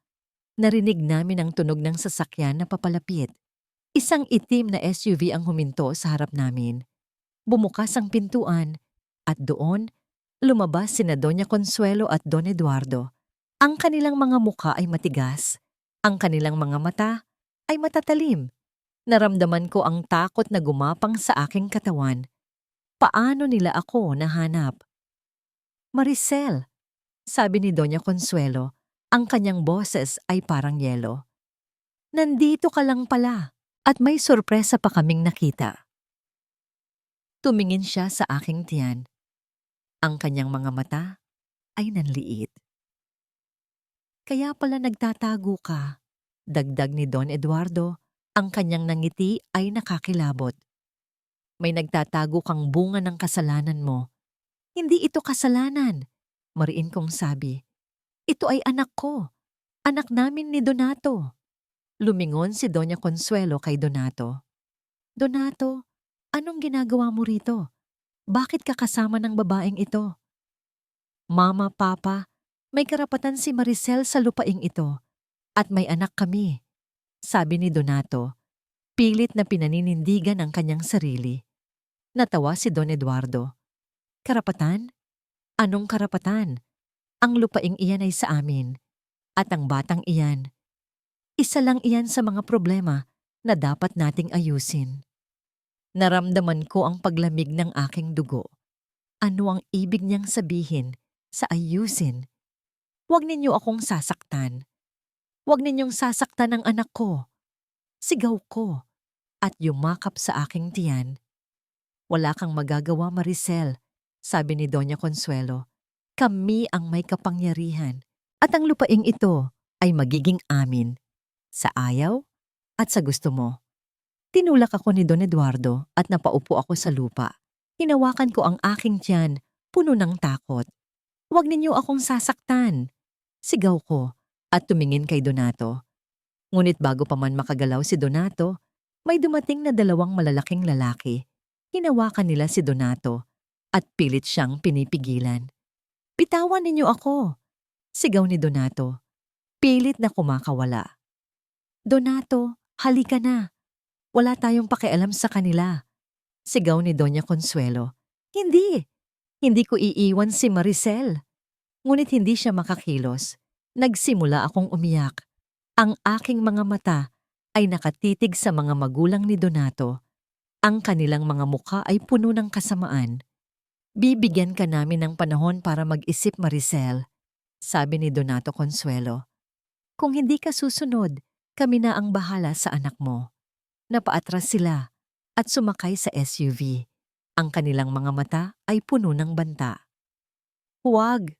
narinig namin ang tunog ng sasakyan na papalapit. Isang itim na SUV ang huminto sa harap namin. Bumukas ang pintuan at doon, lumabas sina Doña Consuelo at Don Eduardo. Ang kanilang mga muka ay matigas. Ang kanilang mga mata ay matatalim. Naramdaman ko ang takot na gumapang sa aking katawan. Paano nila ako nahanap? Maricel, sabi ni Doña Consuelo, ang kanyang boses ay parang yelo. Nandito ka lang pala at may sorpresa pa kaming nakita. Tumingin siya sa aking tiyan. Ang kanyang mga mata ay nanliit. Kaya pala nagtatago ka. Dagdag ni Don Eduardo, ang kanyang nangiti ay nakakilabot. May nagtatago kang bunga ng kasalanan mo. Hindi ito kasalanan, mariin kong sabi. Ito ay anak ko, anak namin ni Donato. Lumingon si Doña Consuelo kay Donato. Donato, anong ginagawa mo rito? Bakit ka kasama ng babaeng ito? Mama, Papa, may karapatan si Maricel sa lupaing ito at may anak kami, sabi ni Donato, pilit na pinaninindigan ang kanyang sarili. Natawa si Don Eduardo. Karapatan? Anong karapatan? Ang lupaing iyan ay sa amin at ang batang iyan. Isa lang iyan sa mga problema na dapat nating ayusin. Naramdaman ko ang paglamig ng aking dugo. Ano ang ibig niyang sabihin sa ayusin? Huwag ninyo akong sasaktan. Huwag ninyong sasaktan ang anak ko. Sigaw ko at yumakap sa aking tiyan. Wala kang magagawa, Maricel, sabi ni Doña Consuelo. Kami ang may kapangyarihan at ang lupaing ito ay magiging amin. Sa ayaw at sa gusto mo. Tinulak ako ni Don Eduardo at napaupo ako sa lupa. Hinawakan ko ang aking tiyan, puno ng takot. Huwag ninyo akong sasaktan. Sigaw ko at tumingin kay Donato. Ngunit bago pa man makagalaw si Donato, may dumating na dalawang malalaking lalaki. Hinawakan nila si Donato at pilit siyang pinipigilan. Bitawan ninyo ako! Sigaw ni Donato. Pilit na kumakawala. Donato, halika na. Wala tayong pakialam sa kanila. Sigaw ni Doña Consuelo. Hindi! Hindi ko iiwan si Maricel. Ngunit hindi siya makakilos. Nagsimula akong umiyak. Ang aking mga mata ay nakatitig sa mga magulang ni Donato. Ang kanilang mga mukha ay puno ng kasamaan. Bibigyan ka namin ng panahon para mag-isip, Maricel, sabi ni Donato Consuelo. Kung hindi ka susunod, kami na ang bahala sa anak mo. Napaatras sila at sumakay sa SUV. Ang kanilang mga mata ay puno ng banta. Huwag!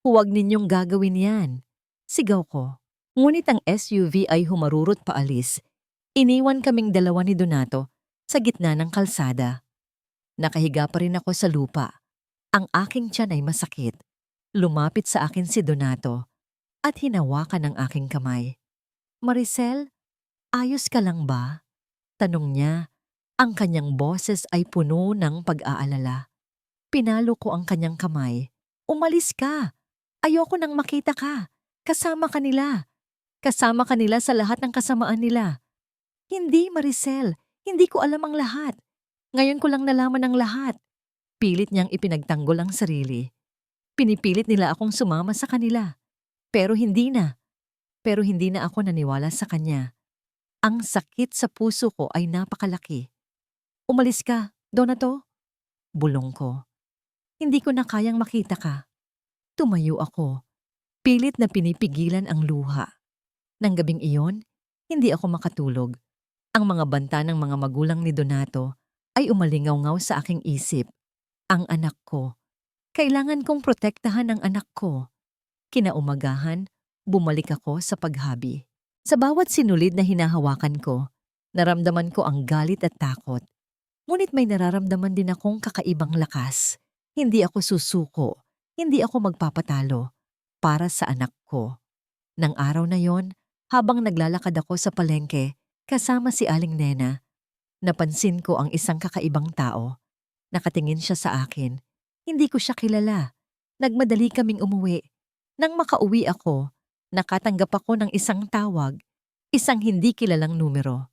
Huwag ninyong gagawin yan, sigaw ko. Ngunit ang SUV ay humarurot paalis. Iniwan kaming dalawa ni Donato sa gitna ng kalsada. Nakahiga pa rin ako sa lupa. Ang aking tiyan ay masakit. Lumapit sa akin si Donato at hinawakan ang aking kamay. Maricel, ayos ka lang ba? Tanong niya. Ang kanyang boses ay puno ng pag-aalala. Pinalo ko ang kanyang kamay. Umalis ka! Ayoko nang makita ka. Kasama ka nila. Kasama ka nila sa lahat ng kasamaan nila. Hindi, Maricel. Hindi ko alam ang lahat. Ngayon ko lang nalaman ang lahat. Pilit niyang ipinagtanggol ang sarili. Pinipilit nila akong sumama sa kanila. Pero hindi na. Pero hindi na ako naniwala sa kanya. Ang sakit sa puso ko ay napakalaki. Umalis ka, Donato. Bulong ko. Hindi ko na kayang makita ka. Tumayo ako. Pilit na pinipigilan ang luha. Nang gabing iyon, hindi ako makatulog. Ang mga banta ng mga magulang ni Donato ay umalingaw-ngaw sa aking isip. Ang anak ko. Kailangan kong protektahan ang anak ko. Kinaumagahan, bumalik ako sa paghabi. Sa bawat sinulid na hinahawakan ko, naramdaman ko ang galit at takot. Ngunit may nararamdaman din akong kakaibang lakas. Hindi ako susuko. Hindi ako magpapatalo para sa anak ko. Nang araw na yon, habang naglalakad ako sa palengke kasama si Aling Nena, napansin ko ang isang kakaibang tao. Nakatingin siya sa akin. Hindi ko siya kilala. Nagmadali kaming umuwi. Nang makauwi ako, nakatanggap ako ng isang tawag, isang hindi kilalang numero.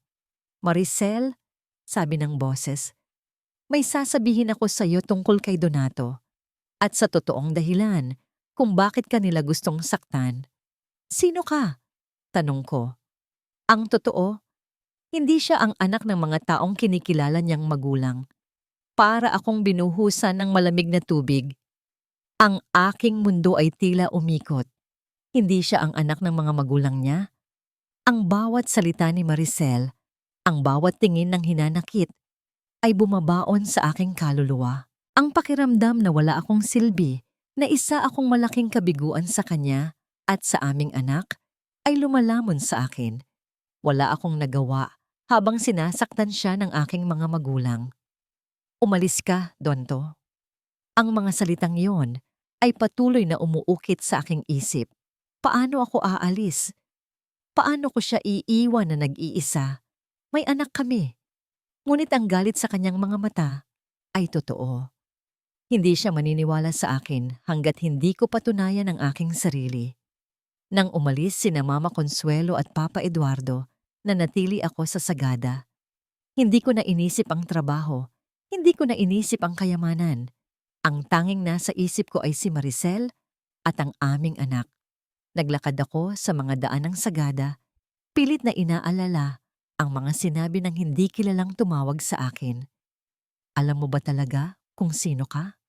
Maricel, sabi ng boses, may sasabihin ako sa iyo tungkol kay Donato. At sa totoong dahilan kung bakit kanila gustong saktan. Sino ka? Tanong ko. Ang totoo, hindi siya ang anak ng mga taong kinikilala niyang magulang. Para akong binuhusan ng malamig na tubig. Ang aking mundo ay tila umikot. Hindi siya ang anak ng mga magulang niya. Ang bawat salita ni Maricel, ang bawat tingin ng hinanakit, ay bumabaon sa aking kaluluwa. Ang pakiramdam na wala akong silbi, na isa akong malaking kabiguan sa kanya at sa aming anak, ay lumalamon sa akin. Wala akong nagawa habang sinasaktan siya ng aking mga magulang. Umalis ka, Donto. Ang mga salitang yon ay patuloy na umuukit sa aking isip. Paano ako aalis? Paano ko siya iiwan na nag-iisa? May anak kami. Ngunit ang galit sa kanyang mga mata ay totoo. Hindi siya maniniwala sa akin hanggat hindi ko patunayan ang aking sarili. Nang umalis sina Mama Consuelo at Papa Eduardo, nanatili ako sa Sagada. Hindi ko na inisip ang trabaho, hindi ko na inisip ang kayamanan. Ang tanging nasa isip ko ay si Maricel at ang aming anak. Naglakad ako sa mga daan ng Sagada, pilit na inaalala ang mga sinabi ng hindi kilalang tumawag sa akin. Alam mo ba talaga kung sino ka?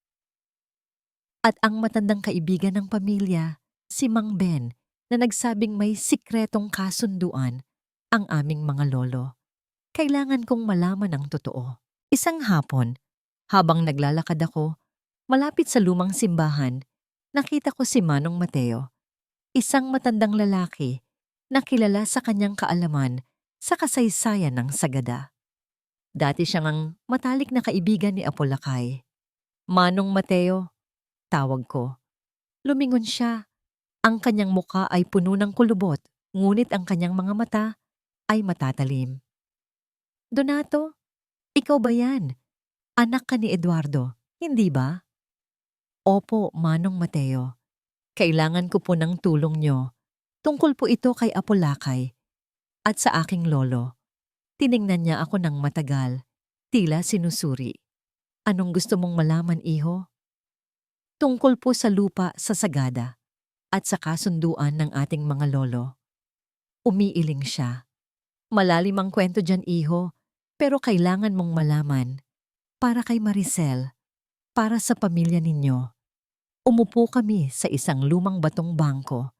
At ang matandang kaibigan ng pamilya, si Mang Ben, na nagsabing may sikretong kasunduan ang aming mga lolo. Kailangan kong malaman ang totoo. Isang hapon, habang naglalakad ako, malapit sa lumang simbahan, nakita ko si Manong Mateo, isang matandang lalaki na kilala sa kanyang kaalaman sa kasaysayan ng Sagada. Dati siyang ang matalik na kaibigan ni Apolacay. Manong Mateo, tawag ko. Lumingon siya. Ang kanyang muka ay puno ng kulubot, ngunit ang kanyang mga mata ay matatalim. Donato, ikaw ba yan? Anak ka ni Eduardo, hindi ba? Opo, Manong Mateo. Kailangan ko po ng tulong nyo. Tungkol po ito kay Apolacay at sa aking lolo. Tiningnan niya ako ng matagal, tila sinusuri. Anong gusto mong malaman, iho? Tungkol po sa lupa sa Sagada at sa kasunduan ng ating mga lolo. Umiiling siya. Malalim ang kwento dyan, iho, pero kailangan mong malaman. Para kay Maricel, para sa pamilya ninyo. Umupo kami sa isang lumang batong bangko.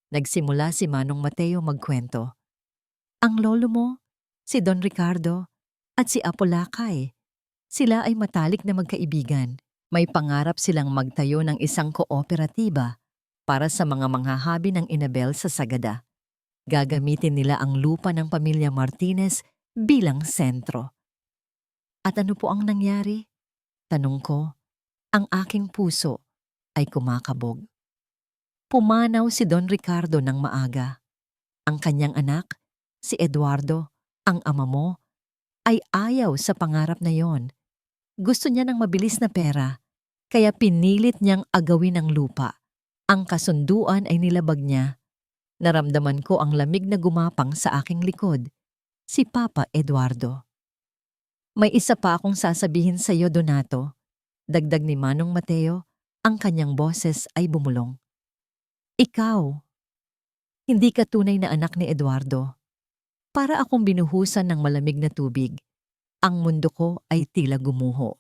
Nagsimula si Manong Mateo magkwento. Ang lolo mo, si Don Ricardo, at si Apolacay. Sila ay matalik na magkaibigan. May pangarap silang magtayo ng isang kooperatiba para sa mga manghahabi ng inabel sa Sagada. Gagamitin nila ang lupa ng pamilya Martinez bilang sentro. At ano po ang nangyari? Tanong ko. Ang aking puso ay kumakabog. Pumanaw si Don Ricardo ng maaga. Ang kanyang anak, si Eduardo, ang ama mo, ay ayaw sa pangarap na yon. Gusto niya ng mabilis na pera, kaya pinilit niyang agawin ang lupa. Ang kasunduan ay nilabag niya. Naramdaman ko ang lamig na gumapang sa aking likod, si Papa Eduardo. May isa pa akong sasabihin sa iyo, Donato. Dagdag ni Manong Mateo, ang kanyang boses ay bumulong. Ikaw, hindi ka tunay na anak ni Eduardo. Para akong binuhusan ng malamig na tubig. Ang mundo ko ay tila gumuho.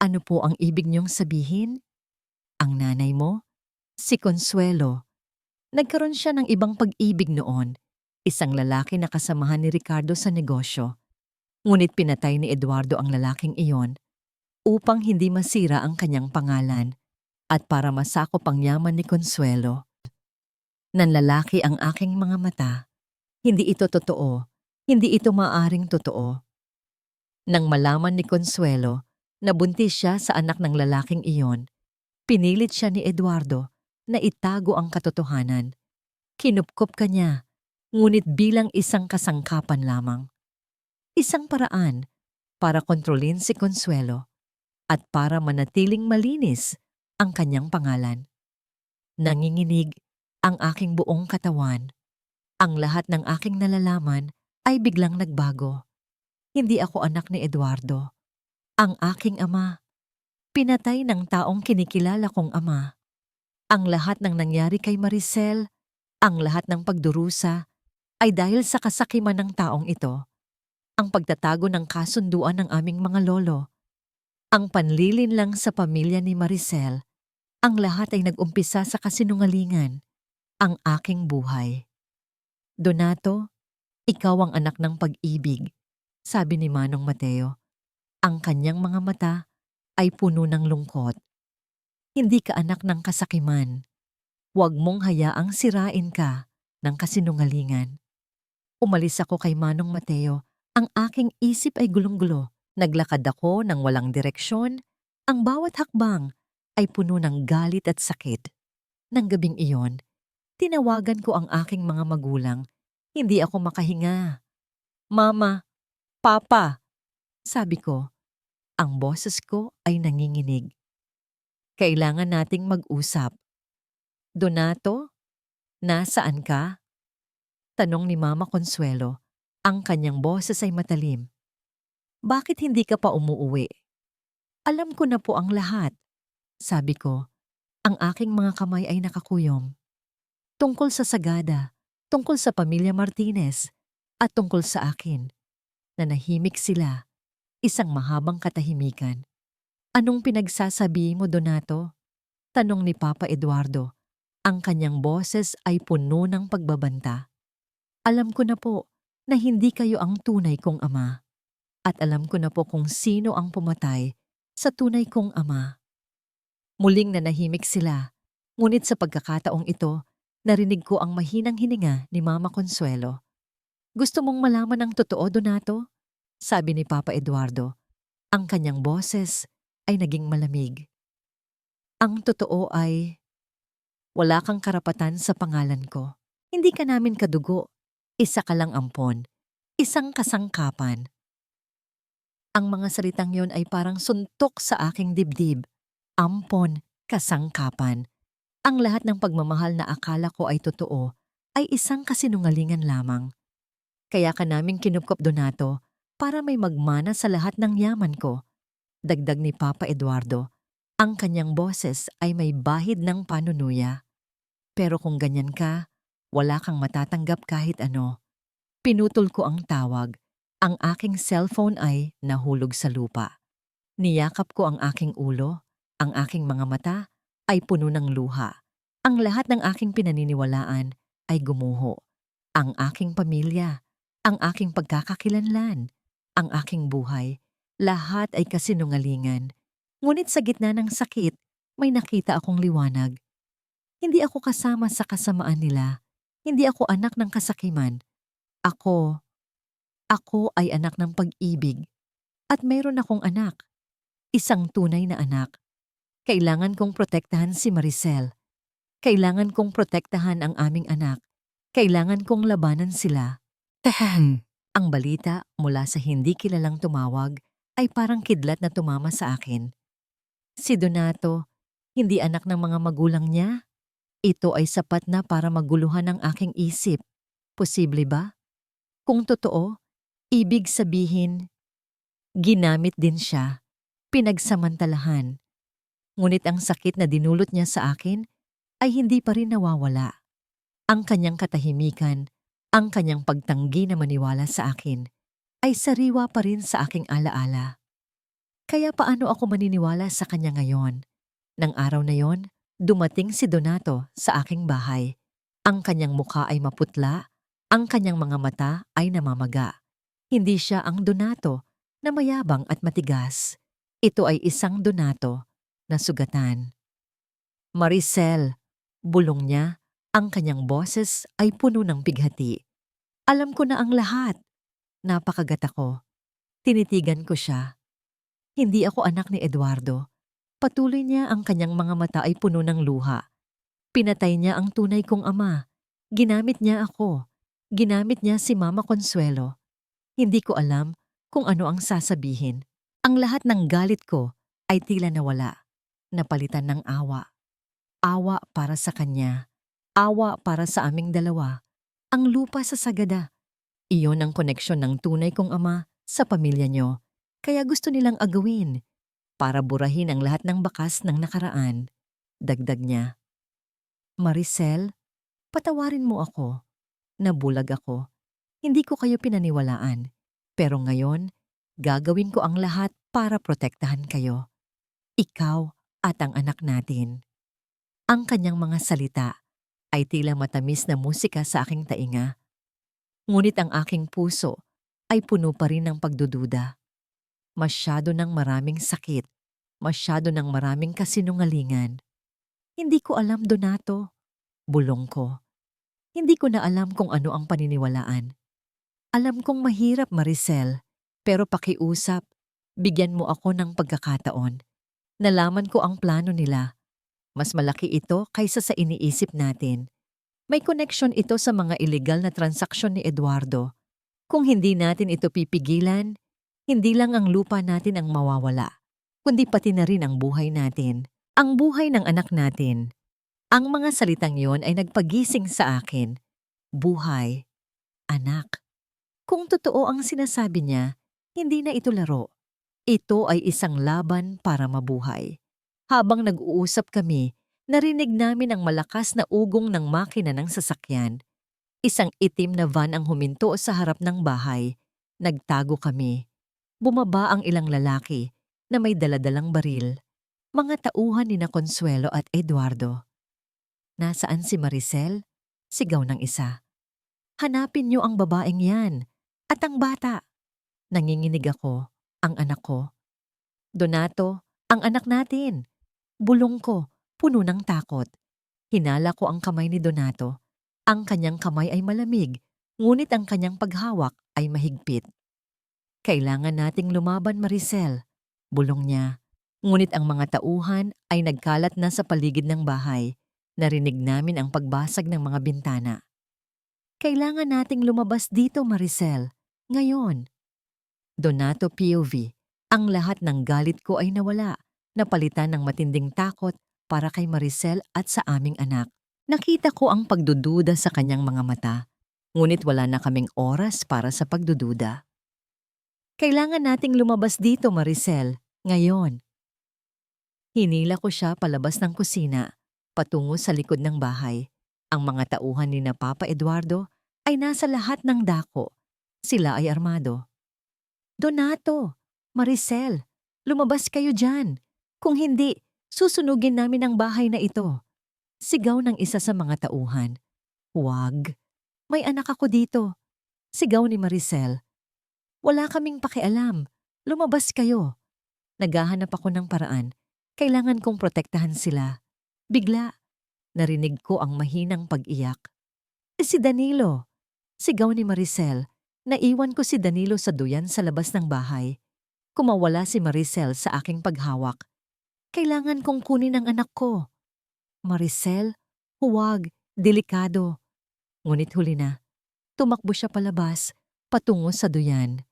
Ano po ang ibig niyong sabihin? Ang nanay mo? Si Consuelo. Nagkaroon siya ng ibang pag-ibig noon. Isang lalaki na kasamahan ni Ricardo sa negosyo. Ngunit pinatay ni Eduardo ang lalaking iyon upang hindi masira ang kanyang pangalan at para masakop ang yaman ni Consuelo. Nanlalaki ang aking mga mata. Hindi ito totoo. Hindi ito maaring totoo. Nang malaman ni Consuelo na buntis siya sa anak ng lalaking iyon, pinilit siya ni Eduardo na itago ang katotohanan. Kinupkop ka niya, ngunit bilang isang kasangkapan lamang. Isang paraan para kontrolin si Consuelo at para manatiling malinis ang kanyang pangalan. Nanginginig ang aking buong katawan. Ang lahat ng aking nalalaman ay biglang nagbago. Hindi ako anak ni Eduardo. Ang aking ama. Pinatay ng taong kinikilala kong ama. Ang lahat ng nangyari kay Maricel, ang lahat ng pagdurusa, ay dahil sa kasakiman ng taong ito. Ang pagtatago ng kasunduan ng aming mga lolo. Ang panlilinlang sa pamilya ni Maricel, ang lahat ay nag-umpisa sa kasinungalingan, ang aking buhay. Donato, ikaw ang anak ng pag-ibig, sabi ni Manong Mateo. Ang kanyang mga mata ay puno ng lungkot. Hindi ka anak ng kasakiman. Huwag mong hayaang sirain ka ng kasinungalingan. Umalis ako kay Manong Mateo. Ang aking isip ay gulong-gulo. Naglakad ako ng walang direksyon. Ang bawat hakbang ay puno ng galit at sakit. Nang gabing iyon, tinawagan ko ang aking mga magulang. Hindi ako makahinga. Mama, Papa, sabi ko. Ang boses ko ay nanginginig. Kailangan nating mag-usap. Donato, nasaan ka? Tanong ni Mama Consuelo. Ang kanyang boses ay matalim. Bakit hindi ka pa umuuwi? Alam ko na po ang lahat. Sabi ko, ang aking mga kamay ay nakakuyom. Tungkol sa Sagada, tungkol sa pamilya Martinez, at tungkol sa akin. Nanahimik sila, isang mahabang katahimikan. Anong pinagsasabi mo, Donato? Tanong ni Papa Eduardo. Ang kanyang boses ay puno ng pagbabanta. Alam ko na po na hindi kayo ang tunay kong ama. At alam ko na po kung sino ang pumatay sa tunay kong ama. Muling nanahimik sila, ngunit sa pagkakataong ito, narinig ko ang mahinang hininga ni Mama Consuelo. Gusto mong malaman ang totoo, Donato? Sabi ni Papa Eduardo. Ang kanyang boses ay naging malamig. Ang totoo ay, wala kang karapatan sa pangalan ko. Hindi ka namin kadugo. Isa ka lang ampon. Isang kasangkapan. Ang mga salitang yon ay parang suntok sa aking dibdib. Ampon, kasangkapan. Ang lahat ng pagmamahal na akala ko ay totoo ay isang kasinungalingan lamang. Kaya ka naming kinupkop, Donato, para may magmana sa lahat ng yaman ko. Dagdag ni Papa Eduardo. Ang kanyang boses ay may bahid ng panunuya. Pero kung ganyan ka, wala kang matatanggap kahit ano. Pinutol ko ang tawag. Ang aking cellphone ay nahulog sa lupa. Niyakap ko ang aking ulo. Ang aking mga mata ay puno ng luha. Ang lahat ng aking pinaniniwalaan ay gumuho. Ang aking pamilya, ang aking pagkakakilanlan, ang aking buhay, lahat ay kasinungalingan. Ngunit sa gitna ng sakit, may nakita akong liwanag. Hindi ako kasama sa kasamaan nila. Hindi ako anak ng kasakiman. Ako ay anak ng pag-ibig. At mayroon akong anak. Isang tunay na anak. Kailangan kong protektahan si Maricel. Kailangan kong protektahan ang aming anak. Kailangan kong labanan sila. Tahan! Ang balita mula sa hindi kilalang tumawag ay parang kidlat na tumama sa akin. Si Donato, hindi anak ng mga magulang niya. Ito ay sapat na para maguluhan ang aking isip. Posible ba? Kung totoo, ibig sabihin, ginamit din siya, pinagsamantalahan. Ngunit ang sakit na dinulot niya sa akin ay hindi pa rin nawawala. Ang kanyang katahimikan, ang kanyang pagtanggi na maniwala sa akin, ay sariwa pa rin sa aking alaala. Kaya paano ako maniniwala sa kanya ngayon? Nang araw na yon, dumating si Donato sa aking bahay. Ang kanyang mukha ay maputla, ang kanyang mga mata ay namamaga. Hindi siya ang Donato na mayabang at matigas. Ito ay isang Donato na sugatan. Maricel, bulong niya, ang kanyang boses ay puno ng bighati. Alam ko na ang lahat. Napakagat ako. Tinitigan ko siya. Hindi ako anak ni Eduardo. Patuloy niya, ang kanyang mga mata ay puno ng luha. Pinatay niya ang tunay kong ama. Ginamit niya ako. Ginamit niya si Mama Consuelo. Hindi ko alam kung ano ang sasabihin. Ang lahat ng galit ko ay tila nawala. Napalitan ng awa. Awa para sa kanya. Awa para sa aming dalawa. Ang lupa sa Sagada. Iyon ang koneksyon ng tunay kong ama sa pamilya niyo. Kaya gusto nilang agawin para burahin ang lahat ng bakas ng nakaraan. Dagdag niya. Maricel, patawarin mo ako. Nabulag ako. Hindi ko kayo pinaniwalaan. Pero ngayon, Gagawin ko ang lahat para protektahan kayo. Ikaw at ang anak natin. Ang kanyang mga salita ay tila matamis na musika sa aking tainga. Ngunit ang aking puso ay puno pa rin ng pagdududa. Masyado ng maraming sakit, masyado ng maraming kasinungalingan. Hindi ko alam, Donato. Bulong ko. Hindi ko na alam kung ano ang paniniwalaan. Alam kong mahirap, Maricel, pero pakiusap, bigyan mo ako ng pagkakataon. Nalaman ko ang plano nila. Mas malaki ito kaysa sa iniisip natin. May connection ito sa mga illegal na transaksyon ni Eduardo. Kung hindi natin ito pipigilan, hindi lang ang lupa natin ang mawawala, kundi pati na rin ang buhay natin, ang buhay ng anak natin. Ang mga salitang yon ay nagpagising sa akin. Buhay, anak. Kung totoo ang sinasabi niya, hindi na ito laro. Ito ay isang laban para mabuhay. Habang nag-uusap kami, narinig namin ang malakas na ugong ng makina ng sasakyan. Isang itim na van ang huminto sa harap ng bahay. Nagtago kami. Bumaba ang ilang lalaki na may daladalang baril. Mga tauhan ni na Consuelo at Eduardo. Nasaan si Maricel? Sigaw ng isa. Hanapin niyo ang babaeng yan. At ang bata. Nanginginig ako, ang anak ko. Donato, ang anak natin. Bulong ko, puno ng takot. Hinala ko ang kamay ni Donato. Ang kanyang kamay ay malamig, ngunit ang kanyang paghawak ay mahigpit. Kailangan nating lumaban, Maricel. Bulong niya. Ngunit ang mga tauhan ay nagkalat na sa paligid ng bahay. Narinig namin ang pagbasag ng mga bintana. Kailangan nating lumabas dito, Maricel. Ngayon. Donato POV. Ang lahat ng galit ko ay nawala. Napalitan ng matinding takot para kay Maricel at sa aming anak. Nakita ko ang pagdududa sa kanyang mga mata. Ngunit wala na kaming oras para sa pagdududa. Kailangan nating lumabas dito, Maricel. Ngayon. Hinila ko siya palabas ng kusina, patungo sa likod ng bahay. Ang mga tauhan ni na Papa Eduardo ay nasa lahat ng dako. Sila ay armado. Donato, Maricel, lumabas kayo dyan. Kung hindi, susunugin namin ang bahay na ito. Sigaw ng isa sa mga tauhan. Huwag. May anak ako dito. Sigaw ni Maricel. Wala kaming pakialam. Lumabas kayo. Naghahanap ako ng paraan. Kailangan kong protektahan sila. Bigla, narinig ko ang mahinang pag-iyak. Si Danilo. Sigaw ni Maricel. Naiwan ko si Danilo sa duyan sa labas ng bahay. Kumawala si Maricel sa aking paghawak. Kailangan kong kunin ang anak ko. Maricel, huwag, delikado. Ngunit huli na. Tumakbo siya palabas, patungo sa duyan.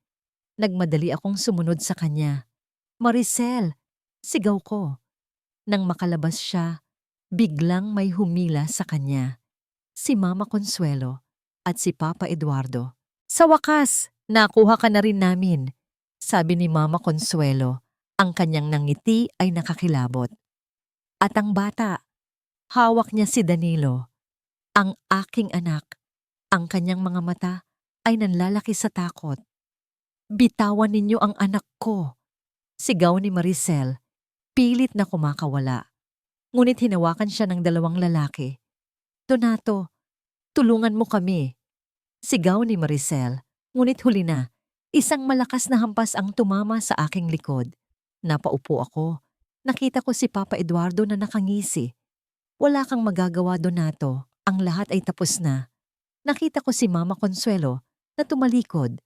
Nagmadali akong sumunod sa kanya. Maricel, sigaw ko. Nang makalabas siya, biglang may humila sa kanya. Si Mama Consuelo at si Papa Eduardo. Sa wakas, nakuha ka na rin namin. Sabi ni Mama Consuelo, ang kanyang nangiti ay nakakilabot. At ang bata, hawak niya si Danilo, ang aking anak. Ang kanyang mga mata ay nanlalaki sa takot. Bitawan ninyo ang anak ko. Sigaw ni Maricel, pilit na kumakawala. Ngunit hinawakan siya ng dalawang lalaki. Donato, tulungan mo kami. Sigaw ni Maricel, ngunit huli na. Isang malakas na hampas ang tumama sa aking likod. Napaupo ako. Nakita ko si Papa Eduardo na nakangisi. Wala kang magagawa, Donato. Ang lahat ay tapos na. Nakita ko si Mama Consuelo na tumalikod.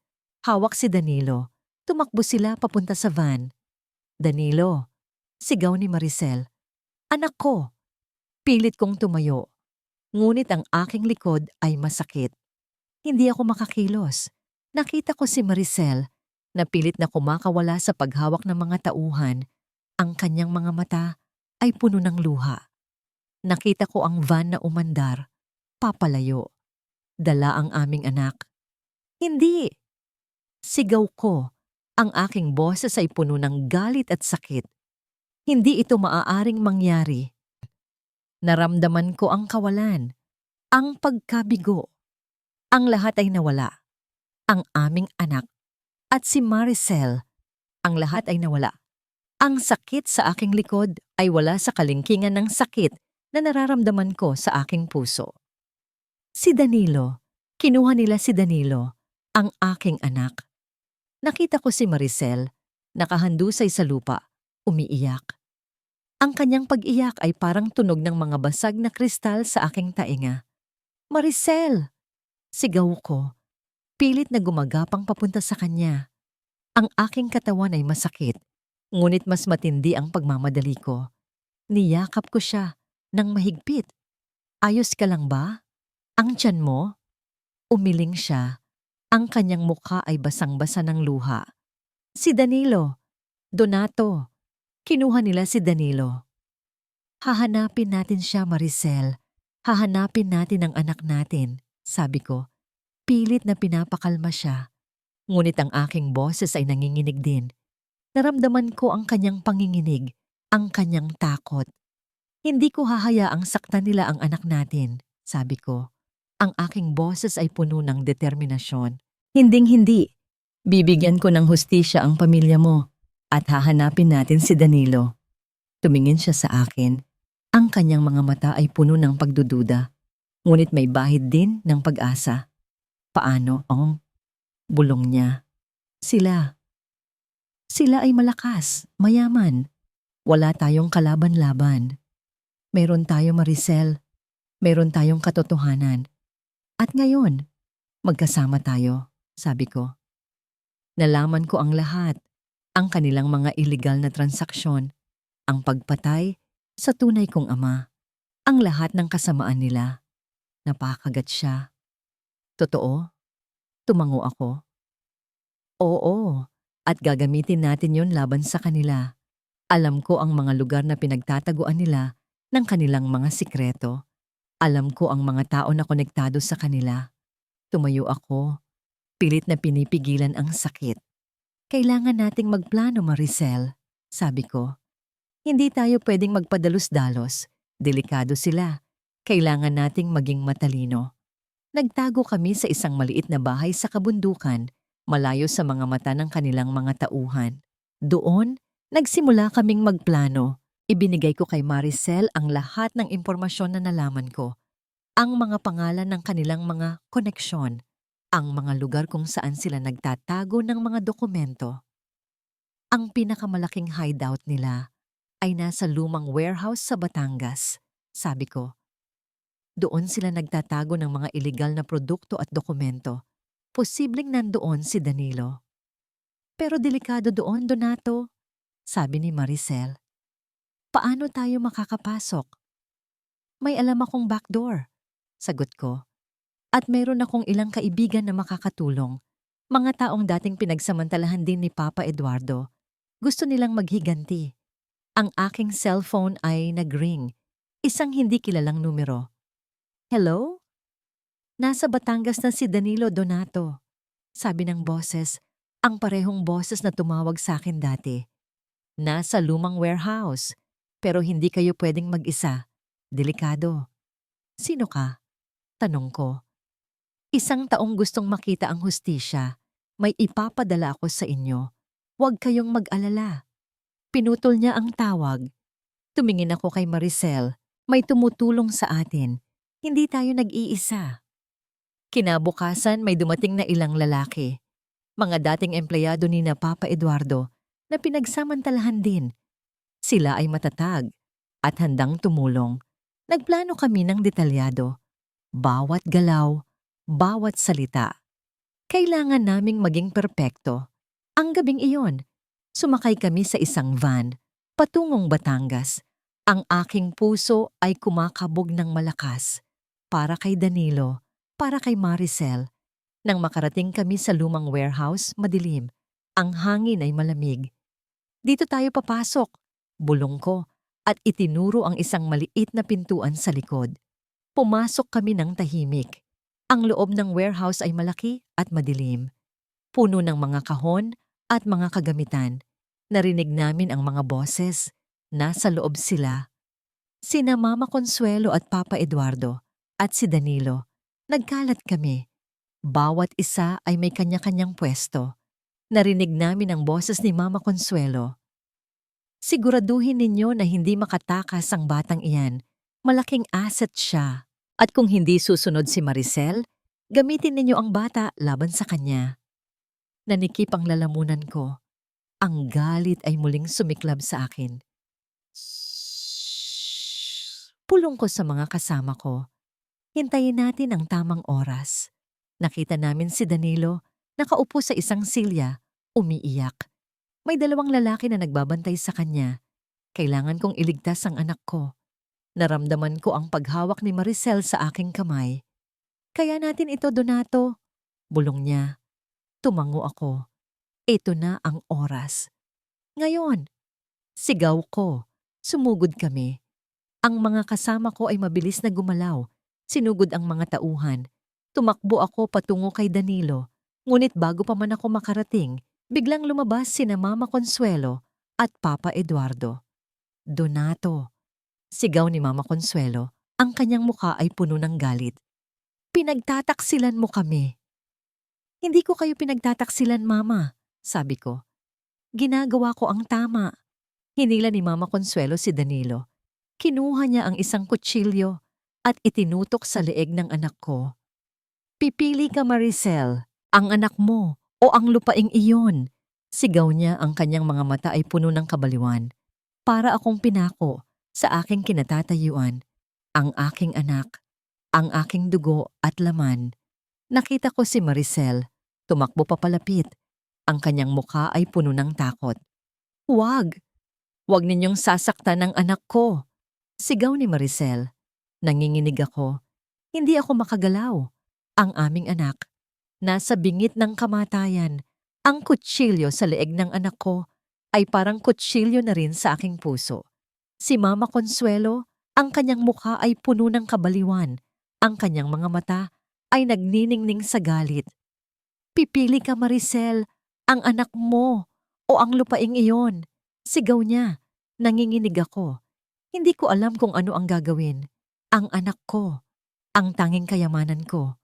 Hawak si Danilo. Tumakbo sila papunta sa van. Danilo, sigaw ni Maricel. Anak ko. Pilit kong tumayo. Ngunit ang aking likod ay masakit. Hindi ako makakilos. Nakita ko si Maricel na pilit na kumakawala sa paghawak ng mga tauhan. Ang kanyang mga mata ay puno ng luha. Nakita ko ang van na umandar, papalayo. Dala ang aming anak. Hindi! Sigaw ko. Ang aking boses ay puno ng galit at sakit. Hindi ito maaaring mangyari. Naramdaman ko ang kawalan, ang pagkabigo. Ang lahat ay nawala. Ang aming anak at si Maricel Ang lahat ay nawala. Ang sakit sa aking likod ay wala sa kalingkingan ng sakit na nararamdaman ko sa aking puso. Si Danilo. Kinuha nila si Danilo, ang aking anak. Nakita ko si Maricel, nakahandusay sa lupa, umiiyak. Ang kanyang pag-iyak ay parang tunog ng mga basag na kristal sa aking tainga. Maricel! Sigaw ko, pilit na gumagapang papunta sa kanya. Ang aking katawan ay masakit, ngunit mas matindi ang pagmamadali ko. Niyakap ko siya nang mahigpit. Ayos ka lang ba? Ang tiyan mo? Umiling siya. Ang kanyang mukha ay basang-basa ng luha. Si Danilo. Donato. Kinuha nila si Danilo. Hahanapin natin siya, Maricel. Hahanapin natin ang anak natin, sabi ko. Pilit na pinapakalma siya. Ngunit ang aking boses ay nanginginig din. Naramdaman ko ang kanyang panginginig, ang kanyang takot. Hindi ko hahayaang saktan nila ang anak natin, sabi ko. Ang aking boses ay puno ng determinasyon. Hinding-hindi. Bibigyan ko ng hustisya ang pamilya mo at hahanapin natin si Danilo. Tumingin siya sa akin. Ang kanyang mga mata ay puno ng pagdududa. Ngunit may bahid din ng pag-asa. Paano, Ong? Bulong niya. Sila ay malakas, mayaman. Wala tayong kalaban-laban. Meron tayo, Maricel. Meron tayong katotohanan. At ngayon, magkasama tayo, sabi ko. Nalaman ko ang lahat, ang kanilang mga illegal na transaksyon, ang pagpatay sa tunay kong ama, ang lahat ng kasamaan nila. Napakagat siya. Totoo? Tumango ako. Oo, at gagamitin natin yon laban sa kanila. Alam ko ang mga lugar na pinagtataguan nila ng kanilang mga sikreto. Alam ko ang mga tao na konektado sa kanila. Tumayo ako. Pilit na pinipigilan ang sakit. Kailangan nating magplano, Maricel, sabi ko. Hindi tayo pwedeng magpadalos-dalos. Delikado sila. Kailangan nating maging matalino. Nagtago kami sa isang maliit na bahay sa kabundukan, malayo sa mga mata ng kanilang mga tauhan. Doon, nagsimula kaming magplano. Ibinigay ko kay Maricel ang lahat ng impormasyon na nalaman ko. Ang mga pangalan ng kanilang mga koneksyon. Ang mga lugar kung saan sila nagtatago ng mga dokumento. Ang pinakamalaking hideout nila ay nasa lumang warehouse sa Batangas, sabi ko. Doon sila nagtatago ng mga iligal na produkto at dokumento. Posibleng nandoon si Danilo. Pero delikado doon, Donato, sabi ni Maricel. Paano tayo makakapasok? May alam akong backdoor, sagot ko. At mayroon akong ilang kaibigan na makakatulong. Mga taong dating pinagsamantalahan din ni Papa Eduardo. Gusto nilang maghiganti. Ang aking cellphone ay nag-ring. Isang hindi kilalang numero. Hello? Nasa Batangas na si Danilo, Donato. Sabi ng boses, ang parehong boses na tumawag sa akin dati. Nasa lumang warehouse. Pero hindi kayo pwedeng mag-isa. Delikado. Sino ka? Tanong ko. Isang taong gustong makita ang hustisya. May ipapadala ako sa inyo. Huwag kayong mag-alala. Pinutol niya ang tawag. Tumingin ako kay Maricel. May tumutulong sa atin. Hindi tayo nag-iisa. Kinabukasan may dumating na ilang lalaki. Mga dating empleyado ni na Papa Eduardo na pinagsamantalahan din. Sila ay matatag at handang tumulong. Nagplano kami ng detalyado. Bawat galaw, bawat salita. Kailangan naming maging perpekto. Ang gabing iyon, sumakay kami sa isang van, patungong Batangas. Ang aking puso ay kumakabog ng malakas. Para kay Danilo, para kay Maricel. Nang makarating kami sa lumang warehouse, madilim. Ang hangin ay malamig. Dito tayo papasok, bulong ko, at itinuro ang isang maliit na pintuan sa likod. Pumasok kami ng tahimik. Ang loob ng warehouse ay malaki at madilim. Puno ng mga kahon at mga kagamitan. Narinig namin ang mga boses. Nasa loob sila. Sina Mama Consuelo at Papa Eduardo at si Danilo. Nagkalat kami. Bawat isa ay may kanya-kanyang pwesto. Narinig namin ang boses ni Mama Consuelo. Siguraduhin ninyo na hindi makatakas ang batang iyan. Malaking asset siya. At kung hindi susunod si Maricel, gamitin ninyo ang bata laban sa kanya. Nanikip ang lalamunan ko. Ang galit ay muling sumiklab sa akin. Pulong ko sa mga kasama ko. Hintayin natin ang tamang oras. Nakita namin si Danilo, nakaupo sa isang silya, umiiyak. May dalawang lalaki na nagbabantay sa kanya. Kailangan kong iligtas ang anak ko. Naramdaman ko ang paghawak ni Maricel sa aking kamay. Kaya natin ito, Donato. Bulong niya. Tumango ako. Ito na ang oras. Ngayon. Sigaw ko. Sumugod kami. Ang mga kasama ko ay mabilis na gumalaw. Sinugod ang mga tauhan. Tumakbo ako patungo kay Danilo. Ngunit bago pa man ako makarating, biglang lumabas sina Mama Consuelo at Papa Eduardo. Donato. Sigaw ni Mama Consuelo, ang kanyang mukha ay puno ng galit. Pinagtataksilan mo kami. Hindi ko kayo pinagtataksilan, Mama, sabi ko. Ginagawa ko ang tama. Hinila ni Mama Consuelo si Danilo. Kinuha niya ang isang kutsilyo at itinutok sa leeg ng anak ko. Pipili ka, Maricel, ang anak mo o ang lupaing iyon. Sigaw niya, ang kanyang mga mata ay puno ng kabaliwan. Para akong pinako sa aking kinatatayuan, ang aking anak, ang aking dugo at laman. Nakita ko si Maricel, tumakbo papalapit. Ang kanyang mukha ay puno ng takot. Huwag! Huwag ninyong sasaktan ang anak ko! Sigaw ni Maricel. Nanginginig ako. Hindi ako makagalaw. Ang aming anak, nasa bingit ng kamatayan. Ang kutsilyo sa leeg ng anak ko ay parang kutsilyo na rin sa aking puso. Si Mama Consuelo, ang kanyang mukha ay puno ng kabaliwan. Ang kanyang mga mata ay nagniningning sa galit. Pipili ka, Maricel, ang anak mo o ang lupaing iyon. Sigaw niya. Nanginginig ako. Hindi ko alam kung ano ang gagawin. Ang anak ko, ang tanging kayamanan ko.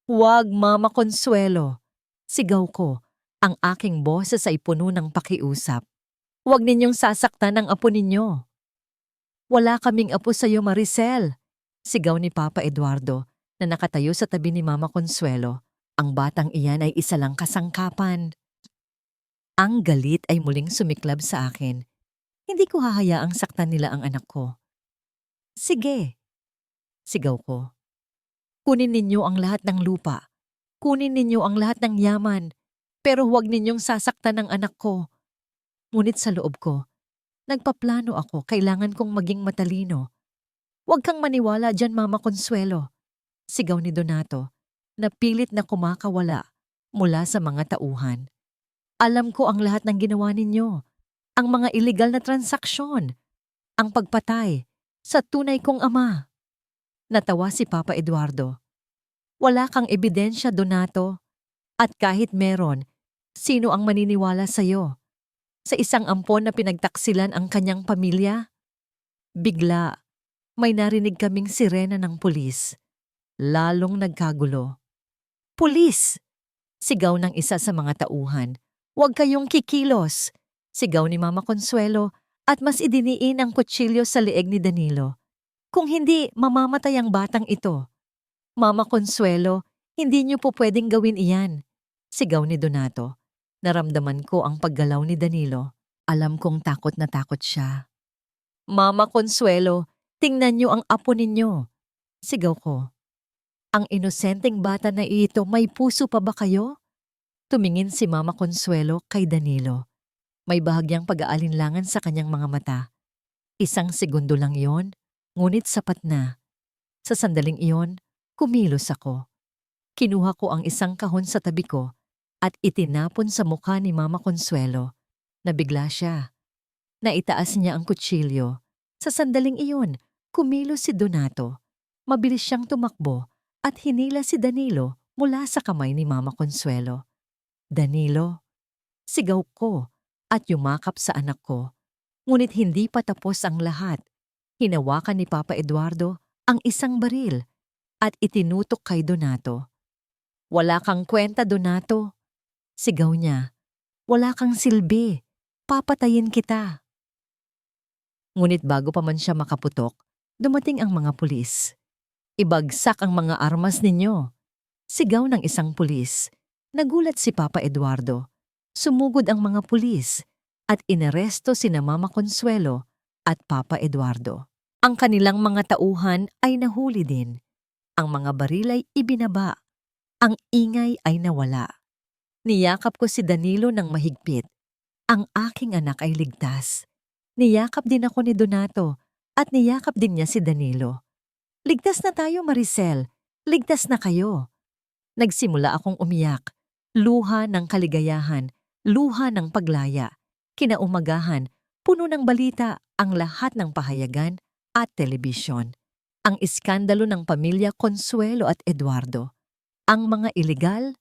Huwag, Mama Consuelo. Sigaw ko. Ang aking boses ay puno ng pakiusap. Huwag ninyong sasaktan ang apo ninyo. Wala kaming apo sa iyo, Maricel. Sigaw ni Papa Eduardo na nakatayo sa tabi ni Mama Consuelo. Ang batang iyan ay isa lang kasangkapan. Ang galit ay muling sumiklab sa akin. Hindi ko hahayaang saktan nila ang anak ko. Sige. Sigaw ko. Kunin ninyo ang lahat ng lupa. Kunin ninyo ang lahat ng yaman. Pero huwag ninyong sasaktan ang anak ko. Ngunit sa loob ko, nagpaplano ako, kailangan kong maging matalino. Huwag kang maniwala dyan, Mama Consuelo. Sigaw ni Donato, na pilit na kumakawala mula sa mga tauhan. Alam ko ang lahat ng ginawa ninyo. Ang mga iligal na transaksyon. Ang pagpatay sa tunay kong ama. Natawa si Papa Eduardo. Wala kang ebidensya, Donato. At kahit meron, sino ang maniniwala sa'yo? Sa isang ampon na pinagtaksilan ang kanyang pamilya? Bigla, may narinig kaming sirena ng pulis. Lalong nagkagulo. Pulis! Sigaw ng isa sa mga tauhan. Huwag kayong kikilos! Sigaw ni Mama Consuelo at mas idiniin ang kutsilyo sa leeg ni Danilo. Kung hindi, mamamatay ang batang ito. Mama Consuelo, hindi niyo po pwedeng gawin iyan. Sigaw ni Donato. Naramdaman ko ang paggalaw ni Danilo. Alam kong takot na takot siya. Mama Consuelo, tingnan niyo ang apo ninyo. Sigaw ko. Ang inosenteng bata na ito, may puso pa ba kayo? Tumingin si Mama Consuelo kay Danilo. May bahagyang pag-aalinlangan sa kanyang mga mata. Isang segundo lang iyon, ngunit sapat na. Sa sandaling iyon, kumilos ako. Kinuha ko ang isang kahon sa tabi ko at itinapon sa mukha ni Mama Consuelo. Nabigla siya. Naitaas niya ang kutsilyo. Sa sandaling iyon, kumilos si Donato. Mabilis siyang tumakbo at hinila si Danilo mula sa kamay ni Mama Consuelo. Danilo, sigaw ko at yumakap sa anak ko. Ngunit hindi pa tapos ang lahat. Hinawakan ni Papa Eduardo ang isang baril at itinutok kay Donato. Wala kang kwenta, Donato. Sigaw niya. Wala kang silbi. Papatayin kita. Ngunit bago pa man siya makaputok, dumating ang mga pulis. Ibagsak ang mga armas ninyo. Sigaw ng isang pulis. Nagulat si Papa Eduardo. Sumugod ang mga pulis at inaresto sina Mama Consuelo at Papa Eduardo. Ang kanilang mga tauhan ay nahuli din. Ang mga baril ay ibinaba. Ang ingay ay nawala. Niyakap ko si Danilo ng mahigpit. Ang aking anak ay ligtas. Niyakap din ako ni Donato at niyakap din niya si Danilo. Ligtas na tayo, Maricel. Ligtas na kayo. Nagsimula akong umiyak. Luha ng kaligayahan, luha ng paglaya. Kinaumagahan, puno ng balita ang lahat ng pahayagan at telebisyon. Ang iskandalo ng pamilya Consuelo at Eduardo. Ang mga ilegal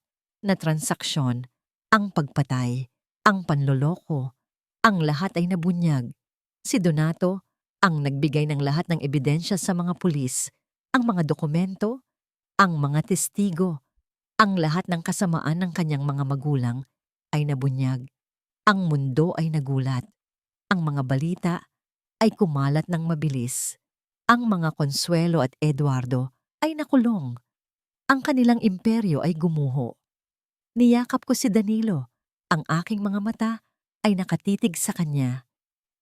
na transaksyon, ang pagpatay, ang panloloko, ang lahat ay nabunyag. Si Donato ang nagbigay ng lahat ng ebidensya sa mga pulis, ang mga dokumento, ang mga testigo, ang lahat ng kasamaan ng kanyang mga magulang ay nabunyag. Ang mundo ay nagulat. Ang mga balita ay kumalat ng mabilis. Ang mga Consuelo at Eduardo ay nakulong. Ang kanilang imperyo ay gumuho. Niyakap ko si Danilo. Ang aking mga mata ay nakatitig sa kanya.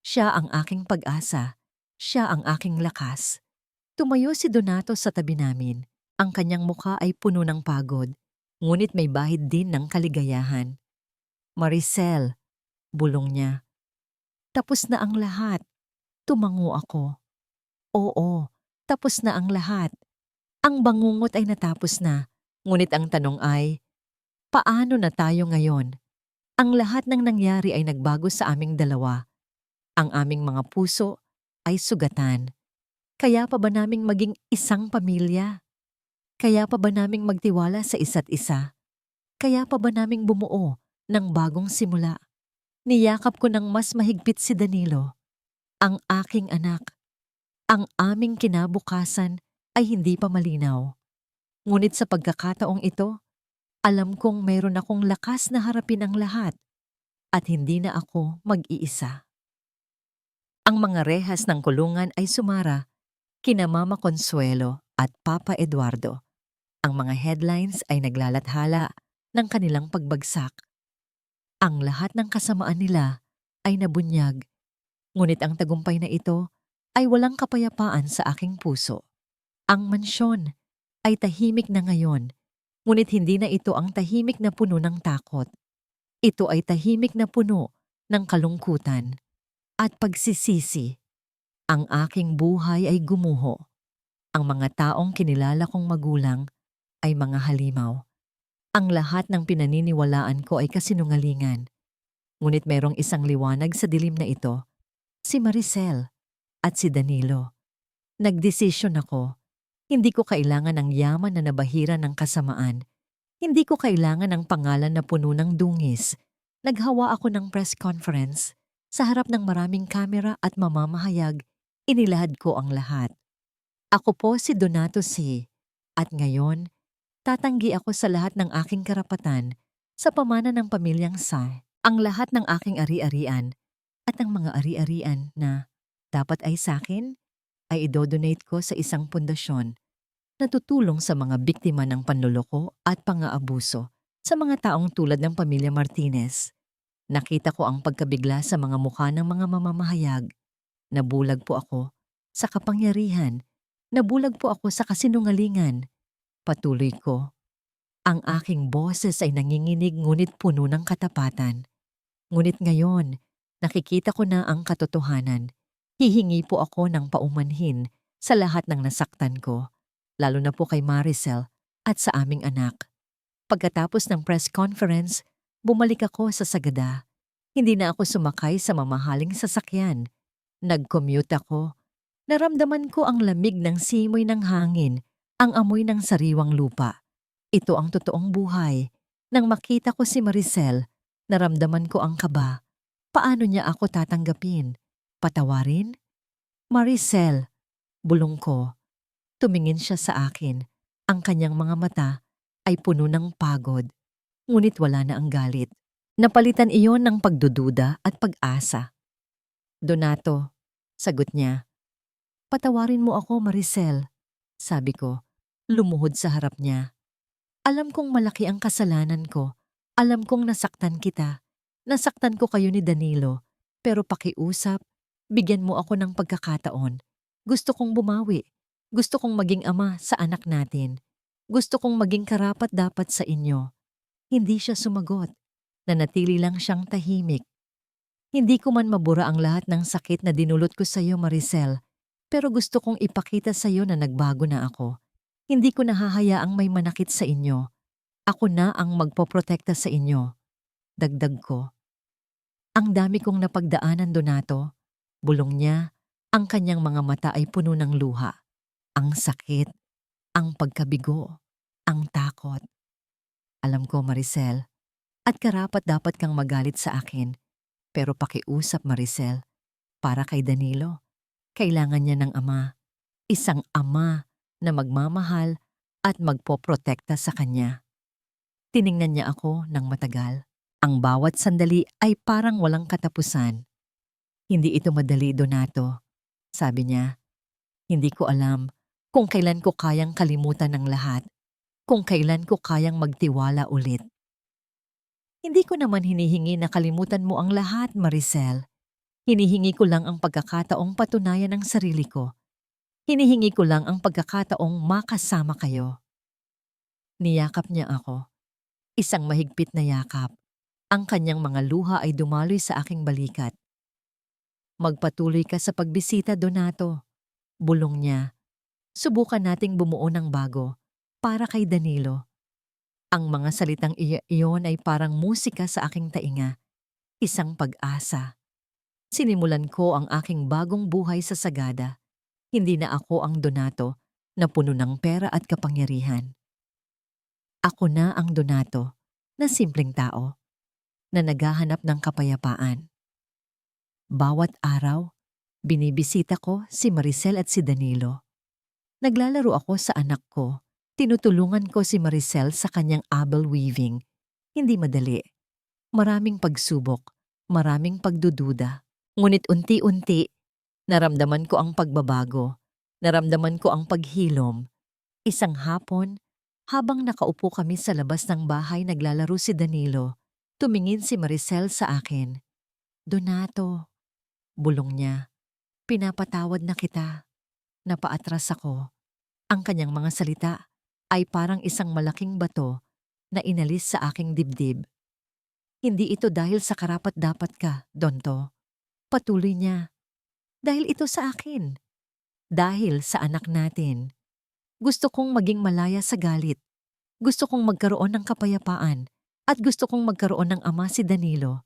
Siya ang aking pag-asa. Siya ang aking lakas. Tumayo si Donato sa tabi namin. Ang kanyang mukha ay puno ng pagod, ngunit may bahid din ng kaligayahan. Maricel, bulong niya. Tapos na ang lahat. Tumango ako. Oo, tapos na ang lahat. Ang bangungot ay natapos na, ngunit ang tanong ay, paano na tayo ngayon? Ang lahat ng nangyari ay nagbago sa aming dalawa. Ang aming mga puso ay sugatan. Kaya pa ba naming maging isang pamilya? Kaya pa ba naming magtiwala sa isa't isa? Kaya pa ba naming bumuo ng bagong simula? Niyakap ko ng mas mahigpit si Danilo, ang aking anak. Ang aming kinabukasan ay hindi pa malinaw. Ngunit sa pagkakataong ito, alam kong mayroon akong lakas na harapin ang lahat at hindi na ako mag-iisa. Ang mga rehas ng kulungan ay sumara kina Mama Consuelo at Papa Eduardo. Ang mga headlines ay naglalathala ng kanilang pagbagsak. Ang lahat ng kasamaan nila ay nabunyag, ngunit ang tagumpay na ito ay walang kapayapaan sa aking puso. Ang mansyon ay tahimik na ngayon, ngunit hindi na ito ang tahimik na puno ng takot. Ito ay tahimik na puno ng kalungkutan at pagsisisi. Ang aking buhay ay gumuho. Ang mga taong kinilala kong magulang ay mga halimaw. Ang lahat ng pinaniniwalaan ko ay kasinungalingan. Ngunit mayroong isang liwanag sa dilim na ito, si Maricel at si Danilo. Nagdesisyon ako. Hindi ko kailangan ng yaman na nabahira ng kasamaan. Hindi ko kailangan ng pangalan na puno ng dungis. Naghawa ako ng press conference. Sa harap ng maraming kamera at mamamahayag, inilahad ko ang lahat. Ako po si Donato C. At ngayon, tatanggi ako sa lahat ng aking karapatan sa pamana ng pamilyang Sa. Ang lahat ng aking ari-arian at ang mga ari-arian na dapat ay sa akin ay idodonate ko sa isang pundasyon na tutulong sa mga biktima ng panloloko at pang-aabuso sa mga taong tulad ng pamilya Martinez. Nakita ko ang pagkabigla sa mga mukha ng mga mamamahayag. Nabulag po ako sa kapangyarihan. Nabulag po ako sa kasinungalingan. Patuloy ko. Ang aking boses ay nanginginig ngunit puno ng katapatan. Ngunit ngayon, nakikita ko na ang katotohanan. Hihingi po ako ng paumanhin sa lahat ng nasaktan ko, lalo na po kay Maricel at sa aming anak. Pagkatapos ng press conference, bumalik ako sa Sagada. Hindi na ako sumakay sa mamahaling sasakyan. Nag-commute ako. Naramdaman ko ang lamig ng simoy ng hangin, ang amoy ng sariwang lupa. Ito ang totoong buhay. Nang makita ko si Maricel, naramdaman ko ang kaba. Paano niya ako tatanggapin? Patawarin? Maricel, bulong ko. Tumingin siya sa akin. Ang kanyang mga mata ay puno ng pagod. Ngunit wala na ang galit. Napalitan iyon ng pagdududa at pag-asa. Donato, sagot niya. Patawarin mo ako, Maricel, sabi ko, lumuhod sa harap niya. Alam kong malaki ang kasalanan ko. Alam kong nasaktan kita. Nasaktan ko kayo ni Danilo. Pero pakiusap, bigyan mo ako ng pagkakataon. Gusto kong bumawi. Gusto kong maging ama sa anak natin. Gusto kong maging karapat-dapat sa inyo. Hindi siya sumagot. Nanatili lang siyang tahimik. Hindi ko man mabura ang lahat ng sakit na dinulot ko sa iyo, Maricel. Pero gusto kong ipakita sa iyo na nagbago na ako. Hindi ko nahahayaang may manakit sa inyo. Ako na ang magpoprotekta sa inyo. Dagdag ko. Ang dami kong napagdaanan, Donato. Bulong niya, ang kanyang mga mata ay puno ng luha. Ang sakit, ang pagkabigo, ang takot. Alam ko, Maricel, at karapat-dapat kang magalit sa akin. Pero pakiusap, Maricel, para kay Danilo. Kailangan niya ng ama. Isang ama na magmamahal at magpoprotekta sa kanya. Tiningnan niya ako ng matagal. Ang bawat sandali ay parang walang katapusan. Hindi ito madali, Donato. Sabi niya, hindi ko alam kung kailan ko kayang kalimutan ng lahat. Kung kailan ko kayang magtiwala ulit. Hindi ko naman hinihingi na kalimutan mo ang lahat, Maricel. Hinihingi ko lang ang pagkakataong patunayan ang sarili ko. Hinihingi ko lang ang pagkakataong makasama kayo. Niyakap niya ako. Isang mahigpit na yakap. Ang kanyang mga luha ay dumaloy sa aking balikat. Magpatuloy ka sa pagbisita, Donato. Bulong niya. Subukan nating bumuo ng bago para kay Danilo. Ang mga salitang iyon ay parang musika sa aking tainga. Isang pag-asa. Sinimulan ko ang aking bagong buhay sa Sagada. Hindi na ako ang Donato na puno ng pera at kapangyarihan. Ako na ang Donato na simpleng tao na naghahanap ng kapayapaan. Bawat araw, binibisita ko si Maricel at si Danilo. Naglalaro ako sa anak ko. Tinutulungan ko si Maricel sa kanyang abel weaving. Hindi madali. Maraming pagsubok, maraming pagdududa. Ngunit unti-unti, naramdaman ko ang pagbabago. Naramdaman ko ang paghilom. Isang hapon, habang nakaupo kami sa labas ng bahay naglalaro si Danilo, tumingin si Maricel sa akin. Donato, bulong niya, pinapatawad na kita. Napaatras ako. Ang kanyang mga salita ay parang isang malaking bato na inalis sa aking dibdib. Hindi ito dahil sa karapat-dapat ka, Donto. Patuloy niya. Dahil ito sa akin. Dahil sa anak natin. Gusto kong maging malaya sa galit. Gusto kong magkaroon ng kapayapaan. At gusto kong magkaroon ng ama si Danilo.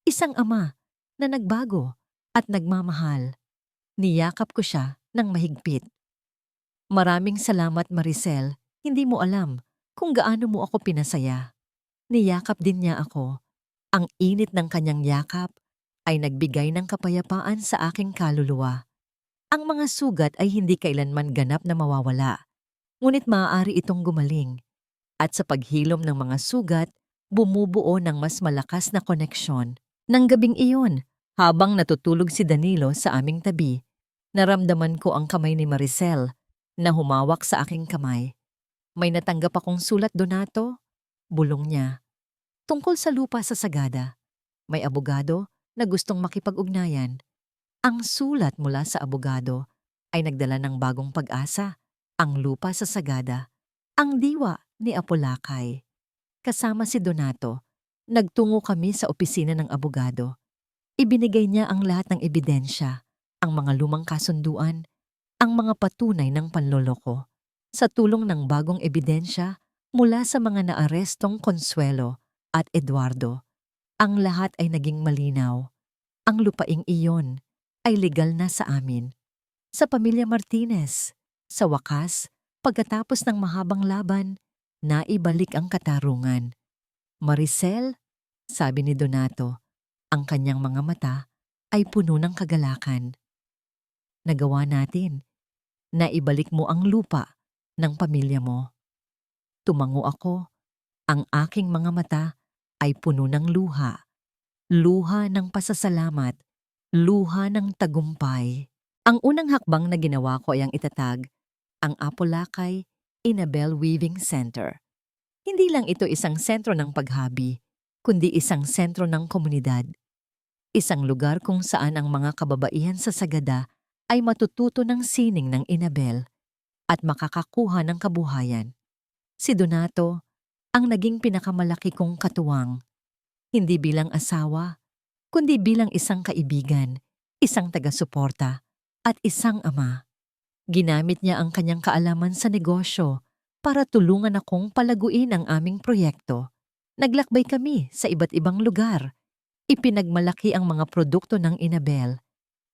Isang ama na nagbago at nagmamahal. Niyakap ko siya ng mahigpit. Maraming salamat, Maricel. Hindi mo alam kung gaano mo ako pinasaya. Niyakap din niya ako. Ang init ng kanyang yakap ay nagbigay ng kapayapaan sa aking kaluluwa. Ang mga sugat ay hindi kailanman ganap na mawawala. Ngunit maaari itong gumaling. At sa paghilom ng mga sugat, bumubuo ng mas malakas na koneksyon. Nang gabing iyon, habang natutulog si Danilo sa aming tabi, naramdaman ko ang kamay ni Maricel na humawak sa aking kamay. May natanggap akong sulat, Donato. Bulong niya. Tungkol sa lupa sa Sagada. May abogado na gustong makipag-ugnayan. Ang sulat mula sa abogado ay nagdala ng bagong pag-asa, ang lupa sa Sagada, ang diwa ni Apolacay. Kasama si Donato, nagtungo kami sa opisina ng abogado. Ibinigay niya ang lahat ng ebidensya, ang mga lumang kasunduan, ang mga patunay ng panloloko. Sa tulong ng bagong ebidensya mula sa mga naarestong Consuelo at Eduardo, ang lahat ay naging malinaw. Ang lupaing iyon ay legal na sa amin. Sa pamilya Martinez, sa wakas, pagkatapos ng mahabang laban, naibalik ang katarungan. Maricel, sabi ni Donato, ang kanyang mga mata ay puno ng kagalakan. Nagawa natin. Naibalik mo ang lupa ng pamilya mo. Tumango ako, ang aking mga mata ay puno ng luha. Luha ng pasasalamat, luha ng tagumpay. Ang unang hakbang na ginawa ko ay ang itatag ang Apolacay Inabel Weaving Center. Hindi lang ito isang sentro ng paghabi, kundi isang sentro ng komunidad. Isang lugar kung saan ang mga kababaihan sa Sagada ay matututo ng sining ng Inabel at makakakuha ng kabuhayan. Si Donato ang naging pinakamalaki kong katuwang, hindi bilang asawa, kundi bilang isang kaibigan, isang taga-suporta, at isang ama. Ginamit niya ang kanyang kaalaman sa negosyo para tulungan akong palaguin ang aming proyekto. Naglakbay kami sa iba't ibang lugar. Ipinagmalaki ang mga produkto ng Inabel.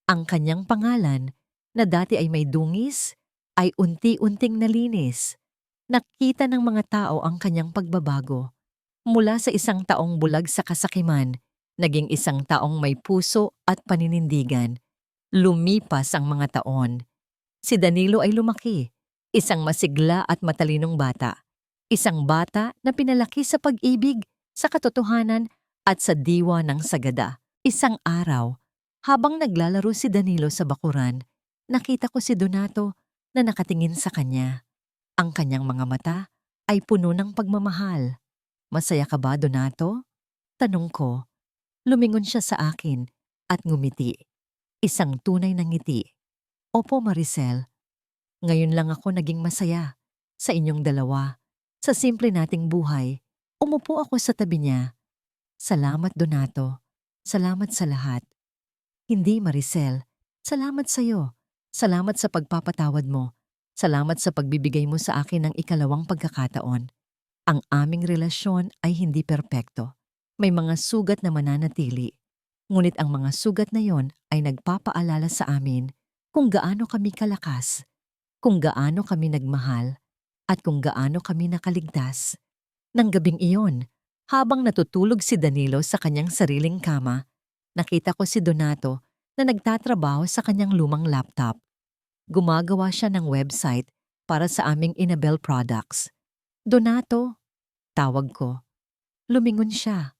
Ang kanyang pangalan, na dati ay may dungis, ay unti-unting nalinis. Nakita ng mga tao ang kanyang pagbabago. Mula sa isang taong bulag sa kasakiman, naging isang taong may puso at paninindigan. Lumipas ang mga taon. Si Danilo ay lumaki, isang masigla at matalinong bata. Isang bata na pinalaki sa pag-ibig, sa katotohanan at sa diwa ng Sagada. Isang araw, habang naglalaro si Danilo sa bakuran, nakita ko si Donato na nakatingin sa kanya. Ang kanyang mga mata ay puno ng pagmamahal. "Masaya ka ba, Donato?" Tanong ko. Lumingon siya sa akin at ngumiti. Isang tunay na ngiti. "Opo, Maricel. Ngayon lang ako naging masaya sa inyong dalawa, sa simple nating buhay." Umupo ako sa tabi niya. "Salamat, Donato. Salamat sa lahat." "Hindi, Maricel. Salamat sa'yo. Salamat sa pagpapatawad mo. Salamat sa pagbibigay mo sa akin ng ikalawang pagkakataon. Ang aming relasyon ay hindi perpekto. May mga sugat na mananatili. Ngunit ang mga sugat na yon ay nagpapaalala sa amin kung gaano kami kalakas, kung gaano kami nagmahal, at kung gaano kami nakaligtas." Nang gabing iyon, habang natutulog si Danilo sa kanyang sariling kama, nakita ko si Donato na nagtatrabaho sa kanyang lumang laptop. Gumagawa siya ng website para sa aming Inabel products. "Donato," tawag ko. Lumingon siya.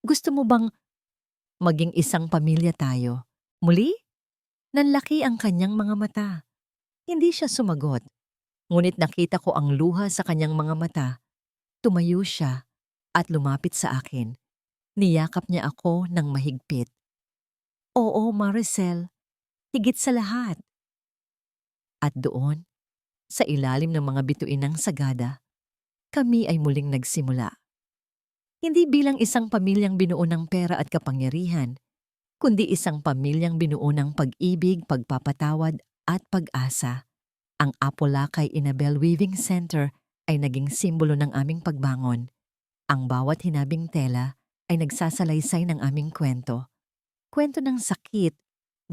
"Gusto mo bang maging isang pamilya tayo?" Muli, nanlaki ang kanyang mga mata. Hindi siya sumagot. Ngunit nakita ko ang luha sa kanyang mga mata. Tumayo siya at lumapit sa akin. Niyakap niya ako ng mahigpit. "Oo, Maricel, higit sa lahat." At doon, sa ilalim ng mga bituin ng Sagada, kami ay muling nagsimula. Hindi bilang isang pamilyang binuo ng pera at kapangyarihan, kundi isang pamilyang binuo ng pag-ibig, pagpapatawad at pag-asa. Ang Apolacay Inabel Weaving Center ay naging simbolo ng aming pagbangon. Ang bawat hinabing tela ay nagsasalaysay ng aming kwento. Kwento ng sakit,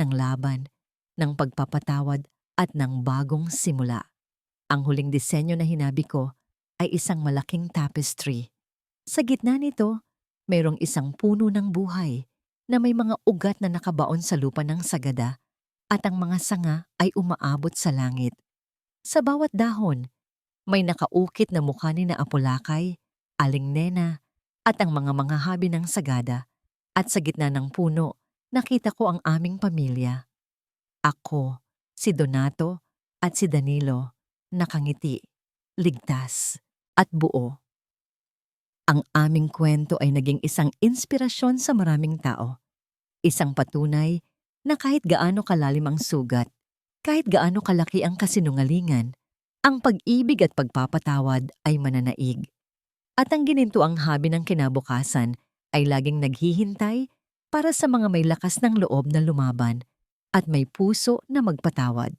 ng laban, ng pagpapatawad at ng bagong simula. Ang huling disenyo na hinabi ko ay isang malaking tapestry. Sa gitna nito, mayroong isang puno ng buhay na may mga ugat na nakabaon sa lupa ng Sagada at ang mga sanga ay umaabot sa langit. Sa bawat dahon, may nakaukit na mukha ni na Apolacay, Aling Nena, at ang mga habi ng Sagada. At sa gitna ng puno, nakita ko ang aming pamilya. Ako, si Donato, at si Danilo, nakangiti, ligtas, at buo. Ang aming kwento ay naging isang inspirasyon sa maraming tao. Isang patunay na kahit gaano kalalim ang sugat, kahit gaano kalaki ang kasinungalingan, ang pag-ibig at pagpapatawad ay mananaig. At ang ginintuang habi ng kinabukasan ay laging naghihintay para sa mga may lakas ng loob na lumaban at may puso na magpatawad.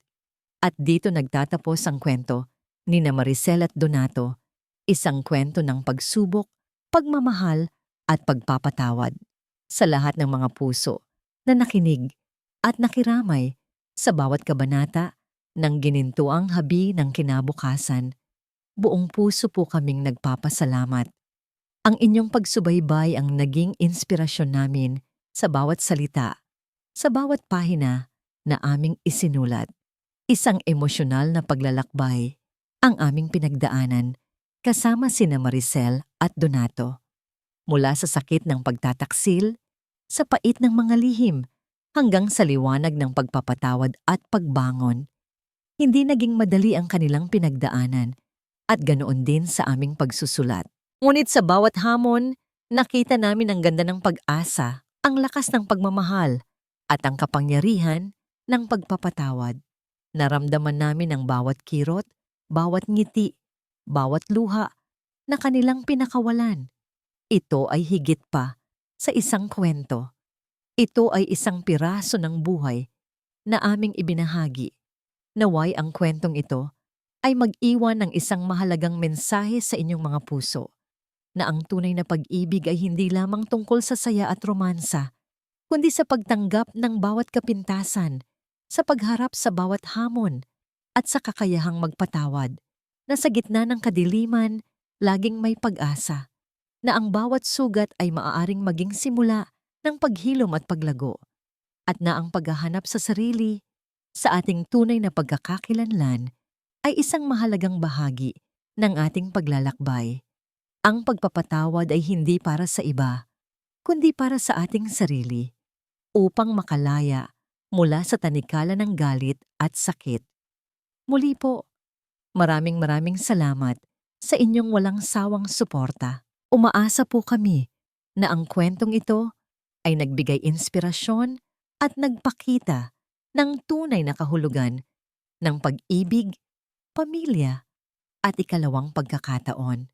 At dito nagtatapos ang kwento ni na Maricel at Donato, isang kwento ng pagsubok, pagmamahal at pagpapatawad sa lahat ng mga puso na nakinig at nakiramay sa bawat kabanata ng ginintuang habi ng kinabukasan. Buong puso po kaming nagpapasalamat. Ang inyong pagsubaybay ang naging inspirasyon namin sa bawat salita, sa bawat pahina na aming isinulat. Isang emosyonal na paglalakbay ang aming pinagdaanan kasama sina Maricel at Donato. Mula sa sakit ng pagtataksil, sa pait ng mga lihim, hanggang sa liwanag ng pagpapatawad at pagbangon. Hindi naging madali ang kanilang pinagdaanan at ganoon din sa aming pagsusulat. Ngunit sa bawat hamon, nakita namin ang ganda ng pag-asa, ang lakas ng pagmamahal, at ang kapangyarihan ng pagpapatawad. Naramdaman namin ang bawat kirot, bawat ngiti, bawat luha na kanilang pinakawalan. Ito ay higit pa sa isang kwento. Ito ay isang piraso ng buhay na aming ibinahagi. Naway ang kwentong ito ay mag-iwan ng isang mahalagang mensahe sa inyong mga puso na ang tunay na pag-ibig ay hindi lamang tungkol sa saya at romansa, kundi sa pagtanggap ng bawat kapintasan, sa pagharap sa bawat hamon, at sa kakayahang magpatawad, na sa gitna ng kadiliman, laging may pag-asa, na ang bawat sugat ay maaaring maging simula ng paghilom at paglago, at na ang paghahanap sa sarili, sa ating tunay na pagkakakilanlan, ay isang mahalagang bahagi ng ating paglalakbay. Ang pagpapatawad ay hindi para sa iba, kundi para sa ating sarili, upang makalaya mula sa tanikala ng galit at sakit. Muli po, maraming salamat sa inyong walang sawang suporta. Umaasa po kami na ang kwentong ito ay nagbigay inspirasyon at nagpakita ng tunay na kahulugan ng pag-ibig, pamilya, at ikalawang pagkakataon.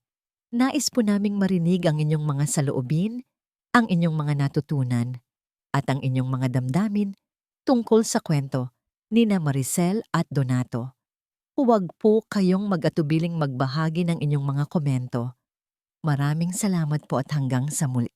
Nais po naming marinig ang inyong mga saloobin, ang inyong mga natutunan, at ang inyong mga damdamin tungkol sa kwento ni na Maricel at Donato. Huwag po kayong mag-atubiling magbahagi ng inyong mga komento. Maraming salamat po at hanggang sa muli.